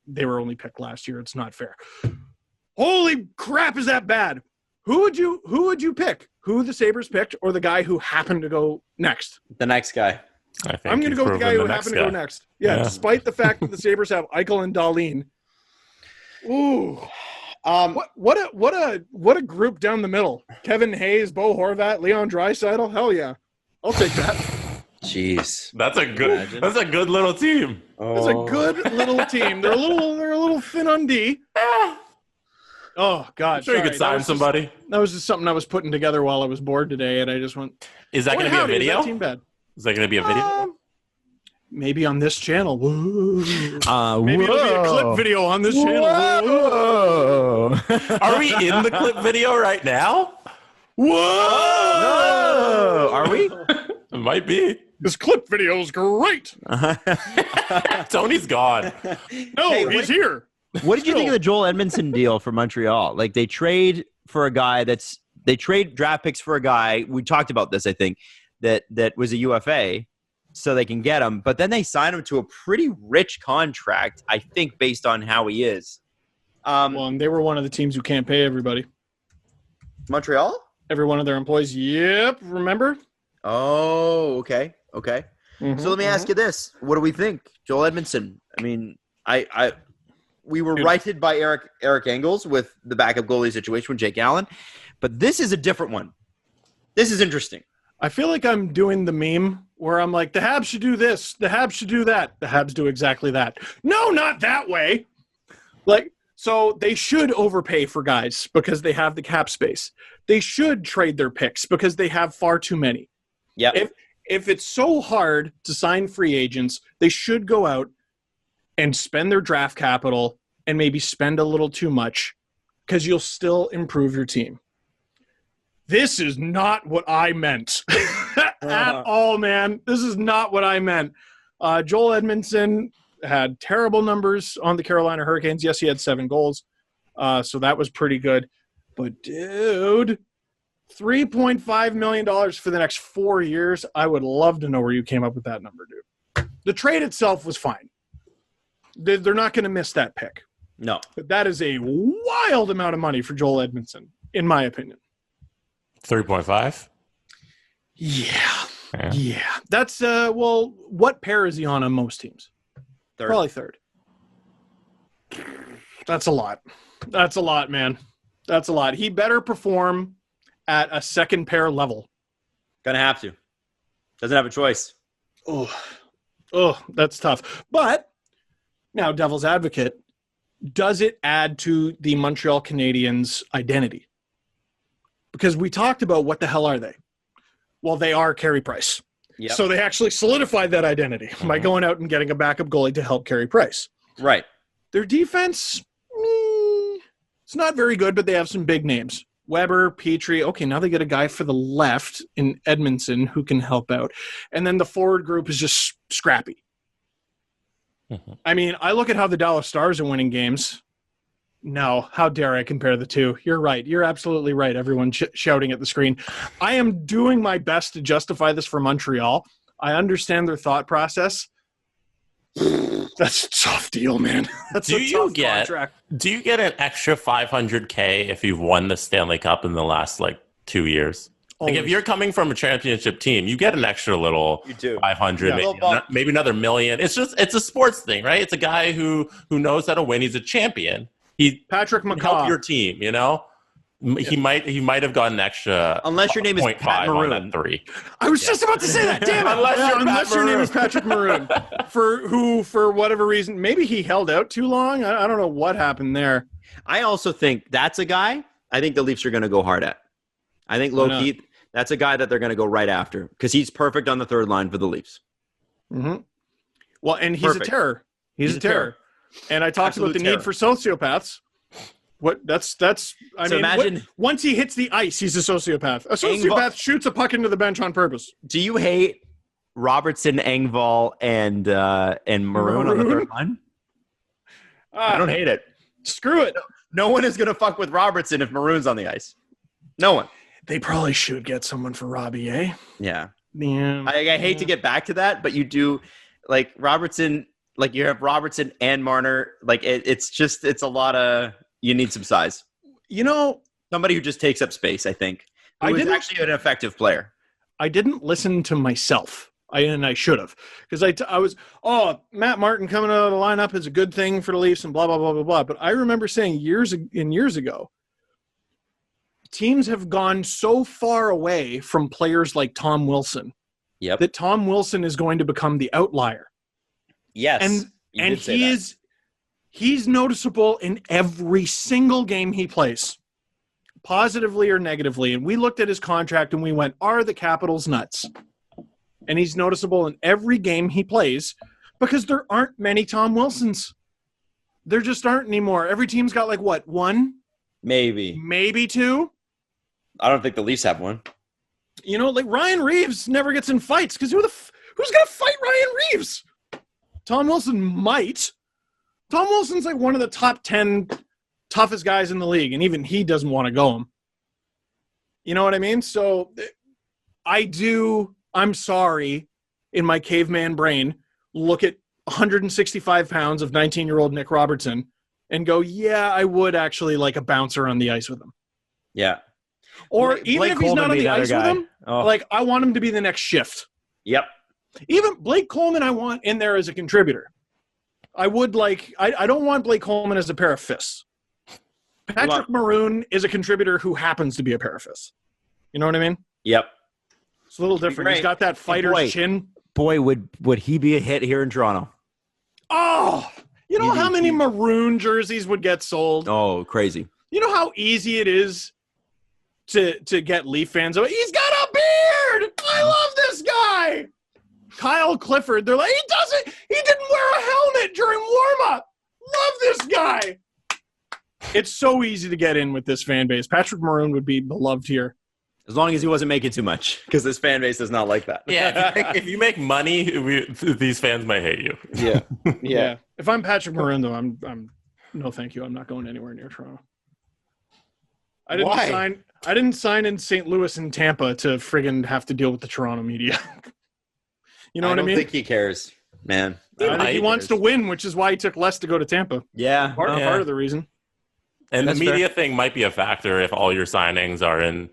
They were only picked last year. It's not fair. Holy crap, is that bad? Who would you pick? Who the Sabres picked, or the guy who happened to go next? The next guy. I'm going to go with the guy who happened to go next. Yeah, despite the fact that the Sabres have Eichel and Dahlin. Ooh. What a group down the middle. Kevin Hayes, Bo Horvat, Leon Draisaitl. Hell yeah. I'll take that. Jeez. That's a good little team. That's a good little team. They're a little thin on D. Oh God! I'm sure you could sign somebody. That was just something I was putting together while I was bored today, and I just went. Is that going to be a video? Is that team bad? Is that going to be a video? Maybe on this channel. Maybe it'll be a clip video on this channel. Are we in the clip video right now? Whoa! No! Are we? It might be. This clip video is great. Tony's gone. No, he's here. What did you think of the Joel Edmundson deal for Montreal? Like they trade draft picks for a guy. We talked about this, I think, that was a UFA, so they can get him. But then they sign him to a pretty rich contract, I think, based on how he is. Well, and they were one of the teams who can't pay everybody. Montreal? Every one of their employees. Yep. Remember? Oh, okay. Mm-hmm, so let me ask you this: what do we think, Joel Edmundson? I mean, we were righted by Eric Engels with the backup goalie situation with Jake Allen, but this is a different one. This is interesting. I feel like I'm doing the meme where I'm like, the Habs should do this, the Habs should do that. The Habs do exactly that. No, not that way. So they should overpay for guys because they have the cap space. They should trade their picks because they have far too many. Yeah. If it's so hard to sign free agents, they should go out and spend their draft capital and maybe spend a little too much because you'll still improve your team. This is not what I meant at all, man. This is not what I meant. Joel Edmundson had terrible numbers on the Carolina Hurricanes. Yes, he had 7 goals. So that was pretty good. But, dude, $3.5 million for the next 4 years. I would love to know where you came up with that number, dude. The trade itself was fine. They're not going to miss that pick. No. But that is a wild amount of money for Joel Edmundson, in my opinion. 3.5? Yeah. That's, what pair is he on most teams? Third. Probably third. That's a lot. That's a lot, man. That's a lot. He better perform at a second pair level. Gonna have to. Doesn't have a choice. Oh, that's tough. But now, devil's advocate, does it add to the Montreal Canadiens' identity? Because we talked about what the hell are they? Well, they are Carey Price. Yep. So they actually solidified that identity by going out and getting a backup goalie to help Carey Price. Right. Their defense, it's not very good, but they have some big names. Weber, Petrie. Okay, now they get a guy for the left in Edmondson who can help out. And then the forward group is just scrappy. I mean, I look at how the Dallas Stars are winning games. No, how dare I compare the two? You're right. You're absolutely right. Everyone shouting at the screen. I am doing my best to justify this for Montreal. I understand their thought process. That's a tough deal, man. That's a tough contract. Do you get an extra $500K if you've won the Stanley Cup in the last 2 years? Always. Like if you're coming from a championship team, you get an extra little 500, maybe another million. It's a sports thing, right? It's a guy who knows how to win. He's a champion. Patrick McCaw. Help your team, you know? He might have gotten an extra. Unless your name is Pat Maroon. On that 3. I was just about to say that. Damn it! Unless your name is Patrick Maroon, for whatever reason, maybe he held out too long. I don't know what happened there. I also think that's a guy I think the Leafs are going to go hard at. I think low-key, that's a guy that they're going to go right after because he's perfect on the third line for the Leafs. Mm-hmm. Well, and he's Perfect. a terror. He's a terror. And I talked about the need for sociopaths. Imagine once he hits the ice, he's a sociopath. A sociopath shoots a puck into the bench on purpose. Do you hate Robertson, Engvall, and Maroon on the third line? I don't hate it. Screw it. No one is going to fuck with Robertson if Maroon's on the ice. No one. They probably should get someone for Robbie, eh? Yeah. Yeah. I hate to get back to that, but you do Robertson. You have Robertson and Marner. It's a lot of. You need some size. Somebody who just takes up space, I think. Who is actually an effective player. I didn't listen to myself. I should have. Because I was, Matt Martin coming out of the lineup is a good thing for the Leafs and blah, blah, blah, blah, blah. But I remember saying years ago, teams have gone so far away from players like Tom Wilson that Tom Wilson is going to become the outlier. Yes. And he's noticeable in every single game he plays, positively or negatively. And we looked at his contract and we went, are the Capitals nuts? And he's noticeable in every game he plays because there aren't many Tom Wilsons. There just aren't anymore. Every team's got one? Maybe 2? I don't think the Leafs have one. Ryan Reeves never gets in fights because who's going to fight Ryan Reeves? Tom Wilson might. Tom Wilson's one of the top 10 toughest guys in the league, and even he doesn't want to go him. You know what I mean? So I'm sorry, in my caveman brain, look at 165 pounds of 19-year-old Nick Robertson and go, yeah, I would actually like a bouncer on the ice with him. Yeah. Or even if he's not on the ice with him, I want him to be the next shift. Yep. Even Blake Coleman I want in there as a contributor. I would I don't want Blake Coleman as a pair of fists. Patrick Maroon is a contributor who happens to be a pair of fists. You know what I mean? Yep. It's a little different. He's got that fighter's chin. Boy, would he be a hit here in Toronto? Oh, you know how many Maroon jerseys would get sold? Oh, crazy. You know how easy it is to get Leaf fans. He's got a beard! I love this guy! Kyle Clifford, they're like, he didn't wear a helmet during warm-up. Love this guy. It's so easy to get in with this fan base. Patrick Maroon would be beloved here. As long as he wasn't making too much, because this fan base is not like that. Yeah, if you make money, these fans might hate you. Yeah. If I'm Patrick Maroon, though, I'm no thank you. I'm not going anywhere near Toronto. I didn't sign in St. Louis and Tampa to friggin' have to deal with the Toronto media. You know what I mean? I don't think he cares, man. I think he wants to win, which is why he took less to go to Tampa. Yeah. Part of the reason. And the media thing might be a factor if all your signings are in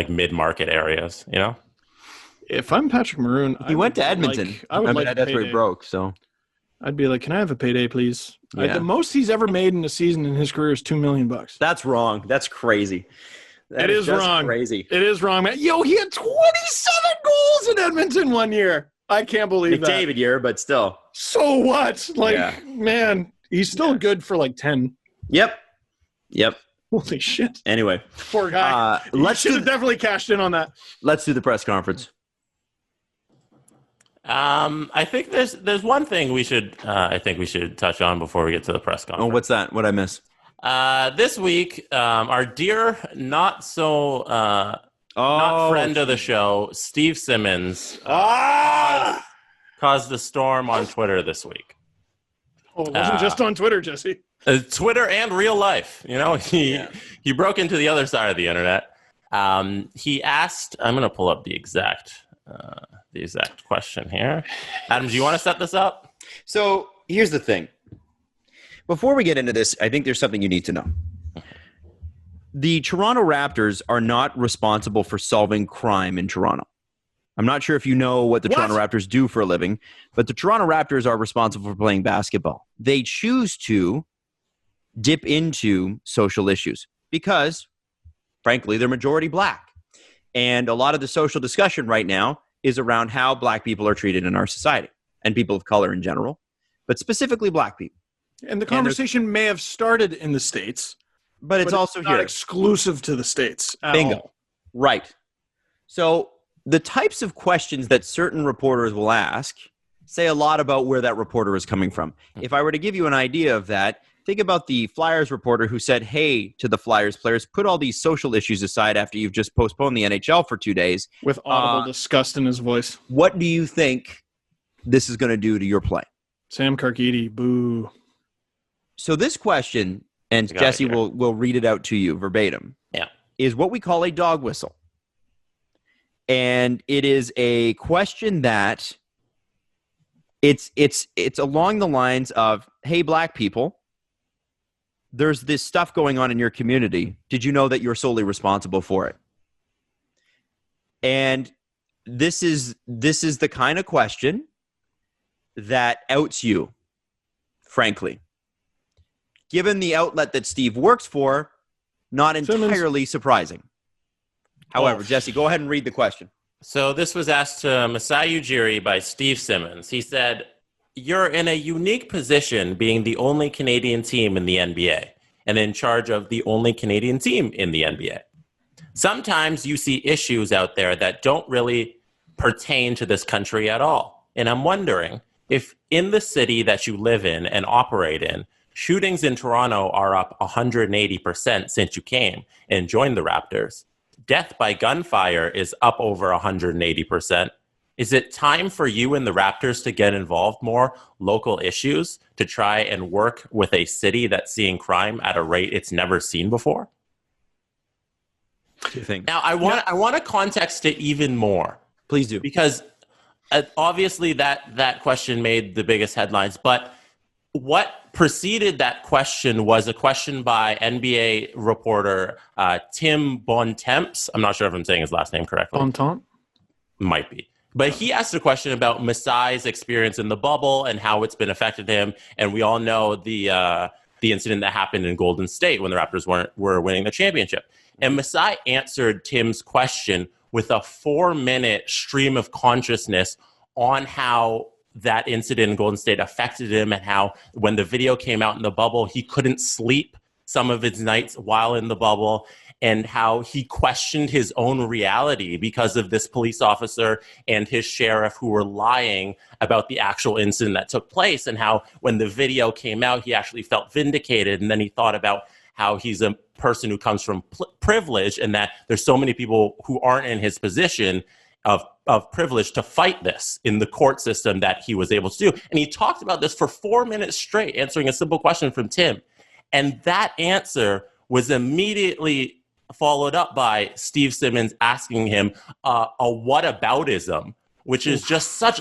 mid-market areas, you know? If I'm Patrick Maroon, he went to Edmonton. That's where he broke, so. I'd be like, can I have a payday, please? Yeah. The most he's ever made in a season in his career is $2 million. That's wrong. That's crazy. It is just wrong. Crazy. It is wrong, man. Yo, he had 27 goals in Edmonton one year. I can't believe that. McDavid year, but still. So what? Man, he's still good for like 10. Yep. Holy shit. Anyway. Poor guy. Let's should have definitely cashed in on that. Let's do the press conference. I think there's one thing we should touch on before we get to the press conference. Oh, what's that? What'd I miss? This week, our dear not friend of the show, Steve Simmons, caused a storm on Twitter this week. Oh, it wasn't just on Twitter, Jesse. Twitter and real life. He broke into the other side of the internet. He asked. I'm going to pull up the exact question here. Adam, do you want to set this up? So here's the thing. Before we get into this, I think there's something you need to know. The Toronto Raptors are not responsible for solving crime in Toronto. I'm not sure if you know what the Toronto Raptors do for a living, but the Toronto Raptors are responsible for playing basketball. They choose to dip into social issues because, frankly, they're majority black. And a lot of the social discussion right now is around how black people are treated in our society and people of color in general, but specifically black people. And the conversation may have started in the States, but it's also not here. Exclusive to the States. Bingo. All. Right. So the types of questions that certain reporters will ask say a lot about where that reporter is coming from. If I were to give you an idea of that, think about the Flyers reporter who said, hey, to the Flyers players, put all these social issues aside after you've just postponed the NHL for 2 days. With audible disgust in his voice. What do you think this is going to do to your play? Sam Carchidi, boo. So this question, and Jesse will read it out to you verbatim, is what we call a dog whistle. And it is a question that it's along the lines of, hey, black people, there's this stuff going on in your community. Did you know that you're solely responsible for it? And this is the kind of question that outs you, frankly. Given the outlet that Steve works for, not entirely surprising. However, Jesse, go ahead and read the question. So this was asked to Masai Ujiri by Steve Simmons. He said, you're in a unique position being the only Canadian team in the NBA and in charge of the only Canadian team in the NBA. Sometimes you see issues out there that don't really pertain to this country at all. And I'm wondering if in the city that you live in and operate in, shootings in Toronto are up 180% since you came and joined the Raptors. Death by gunfire is up over 180%. Is it time for you and the Raptors to get involved more local issues to try and work with a city that's seeing crime at a rate it's never seen before? What do you think? Now, I want to context it even more. Please do. Because obviously that question made the biggest headlines, but what preceded that question was a question by NBA reporter Tim Bontemps. I'm not sure if I'm saying his last name correctly. Bontemps? Might be. But he asked a question about Masai's experience in the bubble and how it's been affected him. And we all know the incident that happened in Golden State when the Raptors were winning the championship. And Masai answered Tim's question with a 4-minute stream of consciousness on how that incident in Golden State affected him and how when the video came out in the bubble, he couldn't sleep some of his nights while in the bubble, and how he questioned his own reality because of this police officer and his sheriff who were lying about the actual incident that took place, and how when the video came out, he actually felt vindicated. And then he thought about how he's a person who comes from privilege and that there's so many people who aren't in his position of privilege to fight this in the court system that he was able to do. And he talked about this for 4 minutes straight, answering a simple question from Tim. And that answer was immediately followed up by Steve Simmons asking him a whataboutism, which is just such,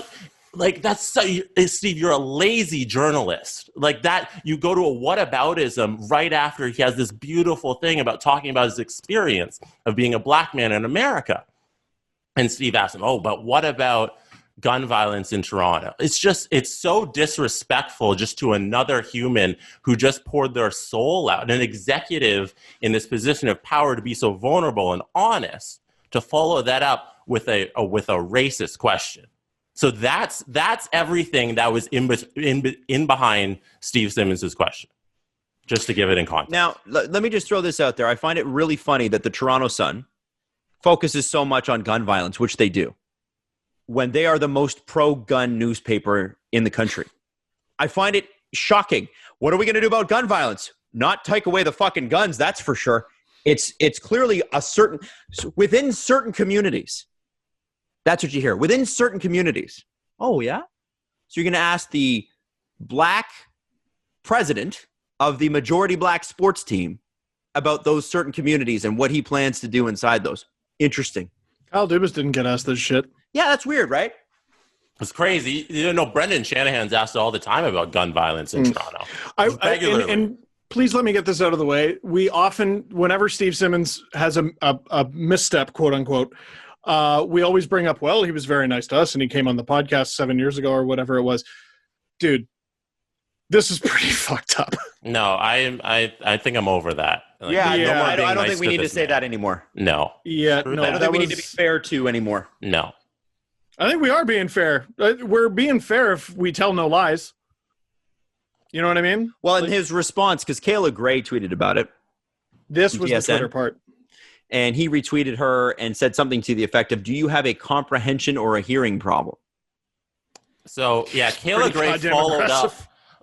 like, that's so, Steve, you're a lazy journalist. Like that, you go to a whataboutism right after he has this beautiful thing about talking about his experience of being a black man in America. And Steve asked him, but what about gun violence in Toronto. It's so disrespectful just to another human who just poured their soul out, an executive in this position of power, to be so vulnerable and honest, to follow that up with a racist question. So that's everything that was in behind Steve Simmons' question, just to give it in context. Now, let me just throw this out there. I find it really funny that the Toronto Sun focuses so much on gun violence, which they do, when they are the most pro-gun newspaper in the country. I find it shocking. What are we going to do about gun violence? Not take away the fucking guns, that's for sure. It's clearly within certain communities. That's what you hear. Within certain communities. Oh, yeah? So you're going to ask the black president of the majority black sports team about those certain communities and what he plans to do inside those. Interesting. Kyle Dubas didn't get asked this shit. Yeah, that's weird, right? It's crazy. Brendan Shanahan's asked all the time about gun violence in Toronto. And please let me get this out of the way. We often, whenever Steve Simmons has a misstep, quote unquote, we always bring up, well, he was very nice to us and he came on the podcast 7 years ago or whatever it was. Dude, this is pretty fucked up. No, I think I'm over that. Like, I don't think we need to say that anymore. No. Yeah, no. I don't think we need to be fair to anymore. No. I think we are being fair. We're being fair if we tell no lies. You know what I mean? Well, in his response, because Kayla Gray tweeted about it. This was the Twitter part. And he retweeted her and said something to the effect of, do you have a comprehension or a hearing problem? So, yeah, Kayla Gray followed up.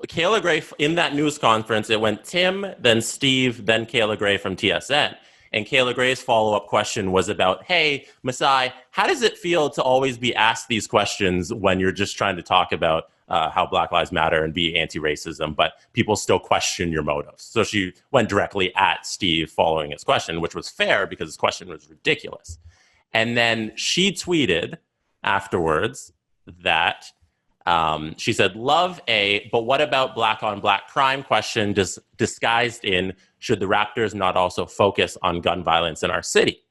Kayla Gray, in that news conference, it went Tim, then Steve, then Kayla Gray from TSN. And Kayla Gray's follow-up question was about, hey, Masai, how does it feel to always be asked these questions when you're just trying to talk about how Black Lives Matter and be anti-racism, but people still question your motives? So she went directly at Steve following his question, which was fair because his question was ridiculous. And then she tweeted afterwards that she said, love but what about black on black crime question disguised in, should the Raptors not also focus on gun violence in our city?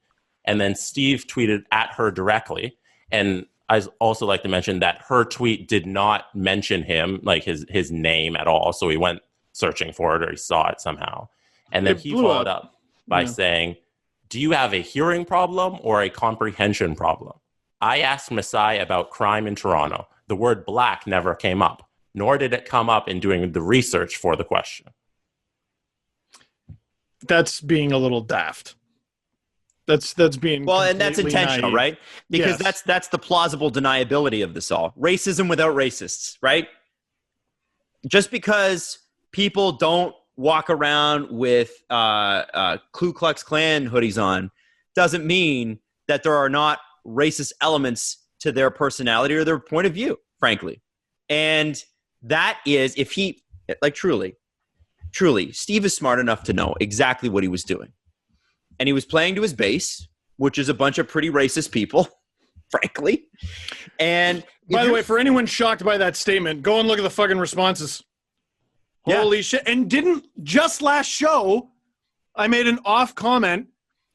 And then Steve tweeted at her directly. And I'd also like to mention that her tweet did not mention him, like his name at all. So he went searching for it, or he saw it somehow. And then he followed up by saying, do you have a hearing problem or a comprehension problem? I asked Masai about crime in Toronto. The word black never came up, nor did it come up in doing the research for the question. That's being a little daft. That's being and that's intentional, naive. Right? Because that's the plausible deniability of this all. Racism without racists, right? Just because people don't walk around with Ku Klux Klan hoodies on doesn't mean that there are not racist elements to their personality or their point of view, frankly. And that is, if he, like, truly, Steve is smart enough to know exactly what he was doing. And he was playing to his base, which is a bunch of pretty racist people, frankly. And by the way, for anyone shocked by that statement, go and look at the fucking responses. Yeah. Holy shit. And didn't just last show, I made an off comment.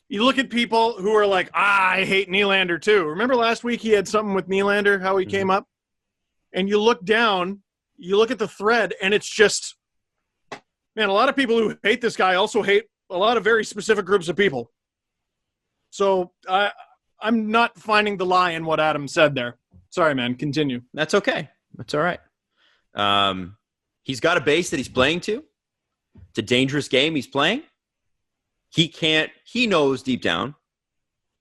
You look at people who are like, I hate Nylander too. Remember last week he had something with Nylander, how he came up? And you look down, you look at the thread, and it's just, man, a lot of people who hate this guy also hate a lot of very specific groups of people. So I'm not finding the lie in what Adam said there. Sorry, man. Continue. That's okay. That's all right. He's got a base that he's playing to. It's a dangerous game he's playing. He knows deep down.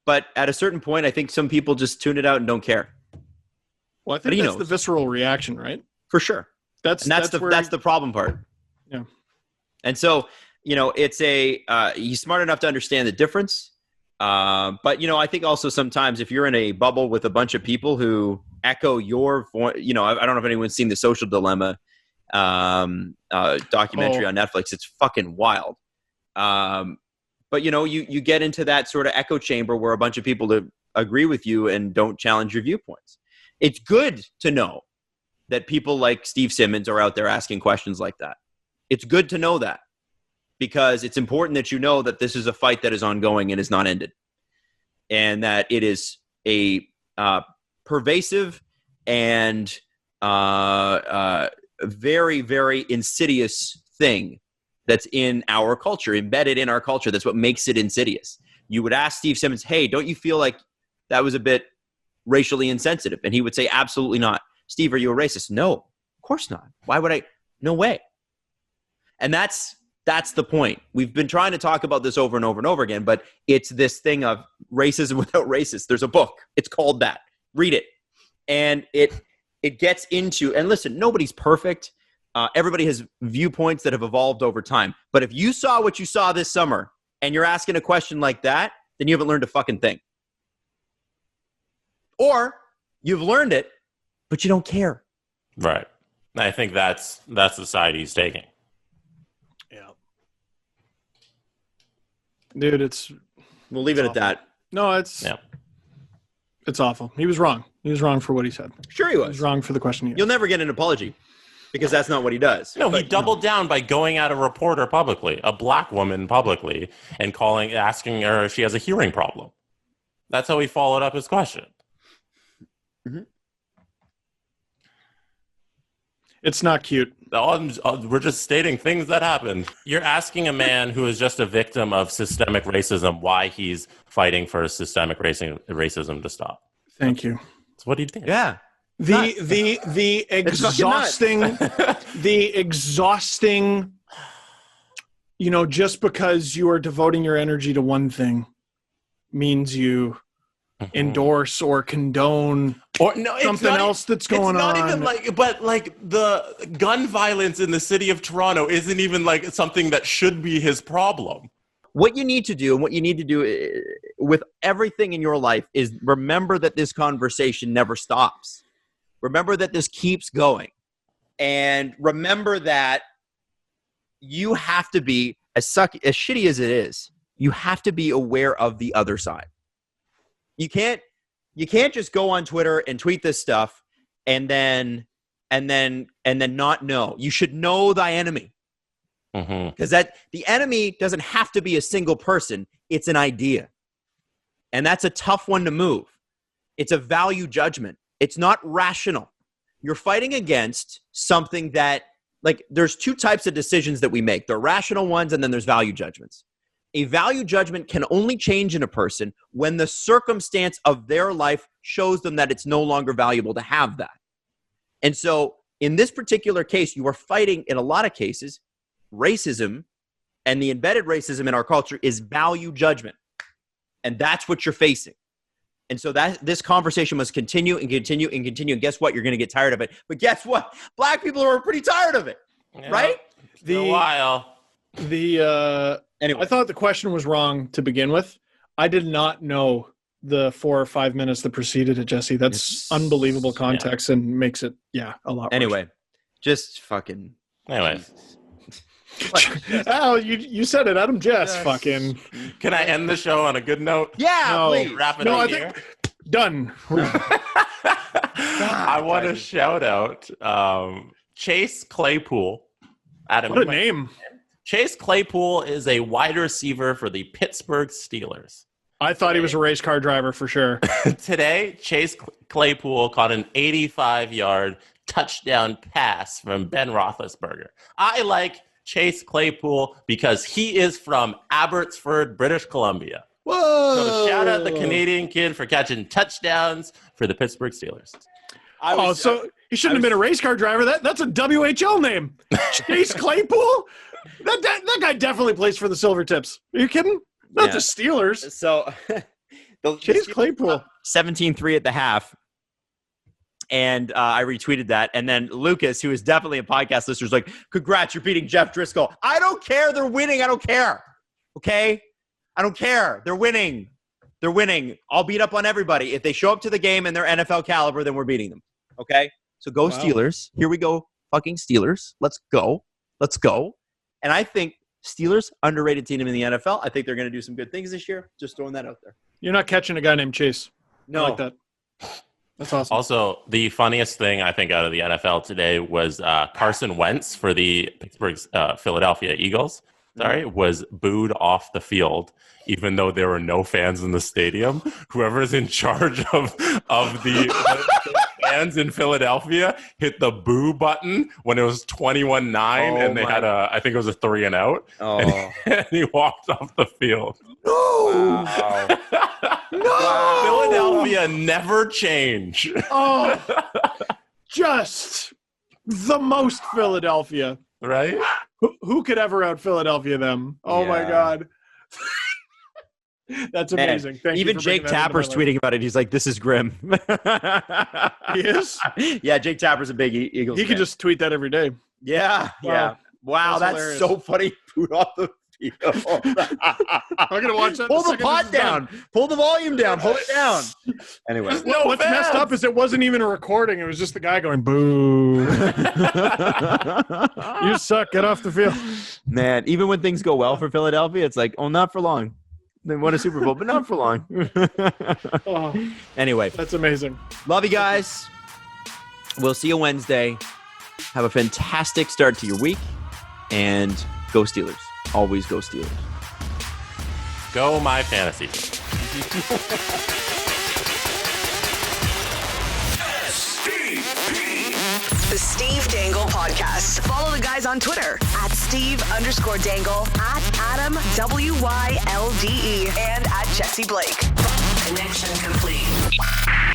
But at a certain point, I think some people just tune it out and don't care. Well, I think that's the visceral reaction, right? For sure. That's the problem part. Yeah. And so, it's he's smart enough to understand the difference. But, I think also sometimes if you're in a bubble with a bunch of people who echo your voice, I don't know if anyone's seen the Social Dilemma documentary on Netflix. It's fucking wild. But, you get into that sort of echo chamber where a bunch of people agree with you and don't challenge your viewpoints. It's good to know that people like Steve Simmons are out there asking questions like that. It's good to know that, because it's important that you know that this is a fight that is ongoing and is not ended, and that it is a pervasive and very, very insidious thing that's in our culture, embedded in our culture. That's what makes it insidious. You would ask Steve Simmons, hey, don't you feel like that was a bit racially insensitive? And he would say, absolutely not. Steve, are you a racist? No, of course not. Why would I? No way. And that's the point. We've been trying to talk about this over and over and over again, but it's this thing of racism without racist. There's a book. It's called that. Read it. And it gets into, and listen, nobody's perfect. Everybody has viewpoints that have evolved over time. But if you saw what you saw this summer and you're asking a question like that, then you haven't learned a fucking thing. Or you've learned it, but you don't care. Right. I think that's the side he's taking. Yeah. Dude, We'll leave it at that. No, it's awful. He was wrong. He was wrong for what he said. Sure he He was wrong for the question he asked. You'll never get an apology because that's not what he does. No, he doubled down by going at a reporter publicly, a black woman publicly, and asking her if she has a hearing problem. That's how he followed up his question. Mm-hmm. It's not cute. We're just stating things that happened. You're asking a man who is just a victim of systemic racism why he's fighting for systemic racism to stop. Thank you. So what do you think? Yeah. The exhausting, just because you are devoting your energy to one thing means you endorse or condone something else that's going on. It's not even like the gun violence in the city of Toronto isn't even like something that should be his problem. What you need to do and what you need to do with everything in your life is remember that this conversation never stops. Remember that this keeps going. And remember that you have to be, as shitty as it is, you have to be aware of the other side. You can't just go on Twitter and tweet this stuff and then not know. You should know thy enemy. Because the enemy doesn't have to be a single person. It's an idea. And that's a tough one to move. It's a value judgment. It's not rational. You're fighting against something that, there's two types of decisions that we make. There are rational ones, and then there's value judgments. A value judgment can only change in a person when the circumstance of their life shows them that it's no longer valuable to have that. And so in this particular case, you are fighting, in a lot of cases, racism, and the embedded racism in our culture is value judgment. And that's what you're facing. And so this conversation must continue and continue and continue. And guess what? You're going to get tired of it. But guess what? Black people are pretty tired of it, right? A while. Anyway, I thought the question was wrong to begin with. I did not know the 4 or 5 minutes that preceded it, Jesse. That's unbelievable context and makes it, a lot worse. Anyway, just fucking... Anyway. Al, you said it. Adam Jess fucking... Can I end the show on a good note? Yeah, please. Wrap it up here. Done. I want to shout out Chase Claypool. Adam, what a name. Chase Claypool is a wide receiver for the Pittsburgh Steelers. I thought he was a race car driver for sure. Today, Chase Claypool caught an 85-yard touchdown pass from Ben Roethlisberger. I like Chase Claypool because he is from Abbotsford, British Columbia. Whoa! So shout out the Canadian kid for catching touchdowns for the Pittsburgh Steelers. So he shouldn't have been a race car driver. That's a WHL name. Chase Claypool? That guy definitely plays for the Silvertips. Are you kidding? Not the Steelers. So Chase Claypool. 17-3 at the half. And I retweeted that. And then Lucas, who is definitely a podcast listener, is like, congrats, you're beating Jeff Driscoll. I don't care. They're winning. I don't care. Okay? I don't care. They're winning. They're winning. I'll beat up on everybody. If they show up to the game and they're NFL caliber, then we're beating them. Okay? So go Steelers. Here we go. Fucking Steelers. Let's go. Let's go. And I think Steelers, underrated team in the NFL. I think they're going to do some good things this year. Just throwing that out there. You're not catching a guy named Chase. No. I like that. That's awesome. Also, the funniest thing I think out of the NFL today was Carson Wentz for the Philadelphia Eagles. Was booed off the field, even though there were no fans in the stadium. Whoever's in charge of the fans in Philadelphia hit the boo button when it was 21-9 and they had I think it was a 3 and out. Oh. And he walked off the field. No. Wow. No. Philadelphia never change. Oh, just the most Philadelphia. Right? Who could ever out Philadelphia them? Oh my Yeah. God. That's amazing. Man, Thank you even for Jake bringing that into my Tapper's life. tweeting about it. He's like, "This is grim." He is? Yeah, Jake Tapper's a big Eagles He fan. could just tweet that every day. Yeah, yeah. Wow, That's that's hilarious. so funny. Boot off the field. I'm gonna watch that. Pull the the second pod this is done. down. Pull the volume down. Hold it down. Anyway. No What's messed fans. up is it wasn't even a recording. It was just the guy going, boo. You suck. Get off the field. Man, even when things go well for Philadelphia, it's like, oh, not for long. They won a Super Bowl, but not for long. Oh, Anyway, that's amazing. love you guys. We'll see you Wednesday. Have a fantastic start to your week. And go Steelers. Always go Steelers. Go my fantasy. The Steve Dangle Podcast. Follow the guys on Twitter at Steve_Dangle, at Adam WILDE, and at Jesse Blake. Connection complete.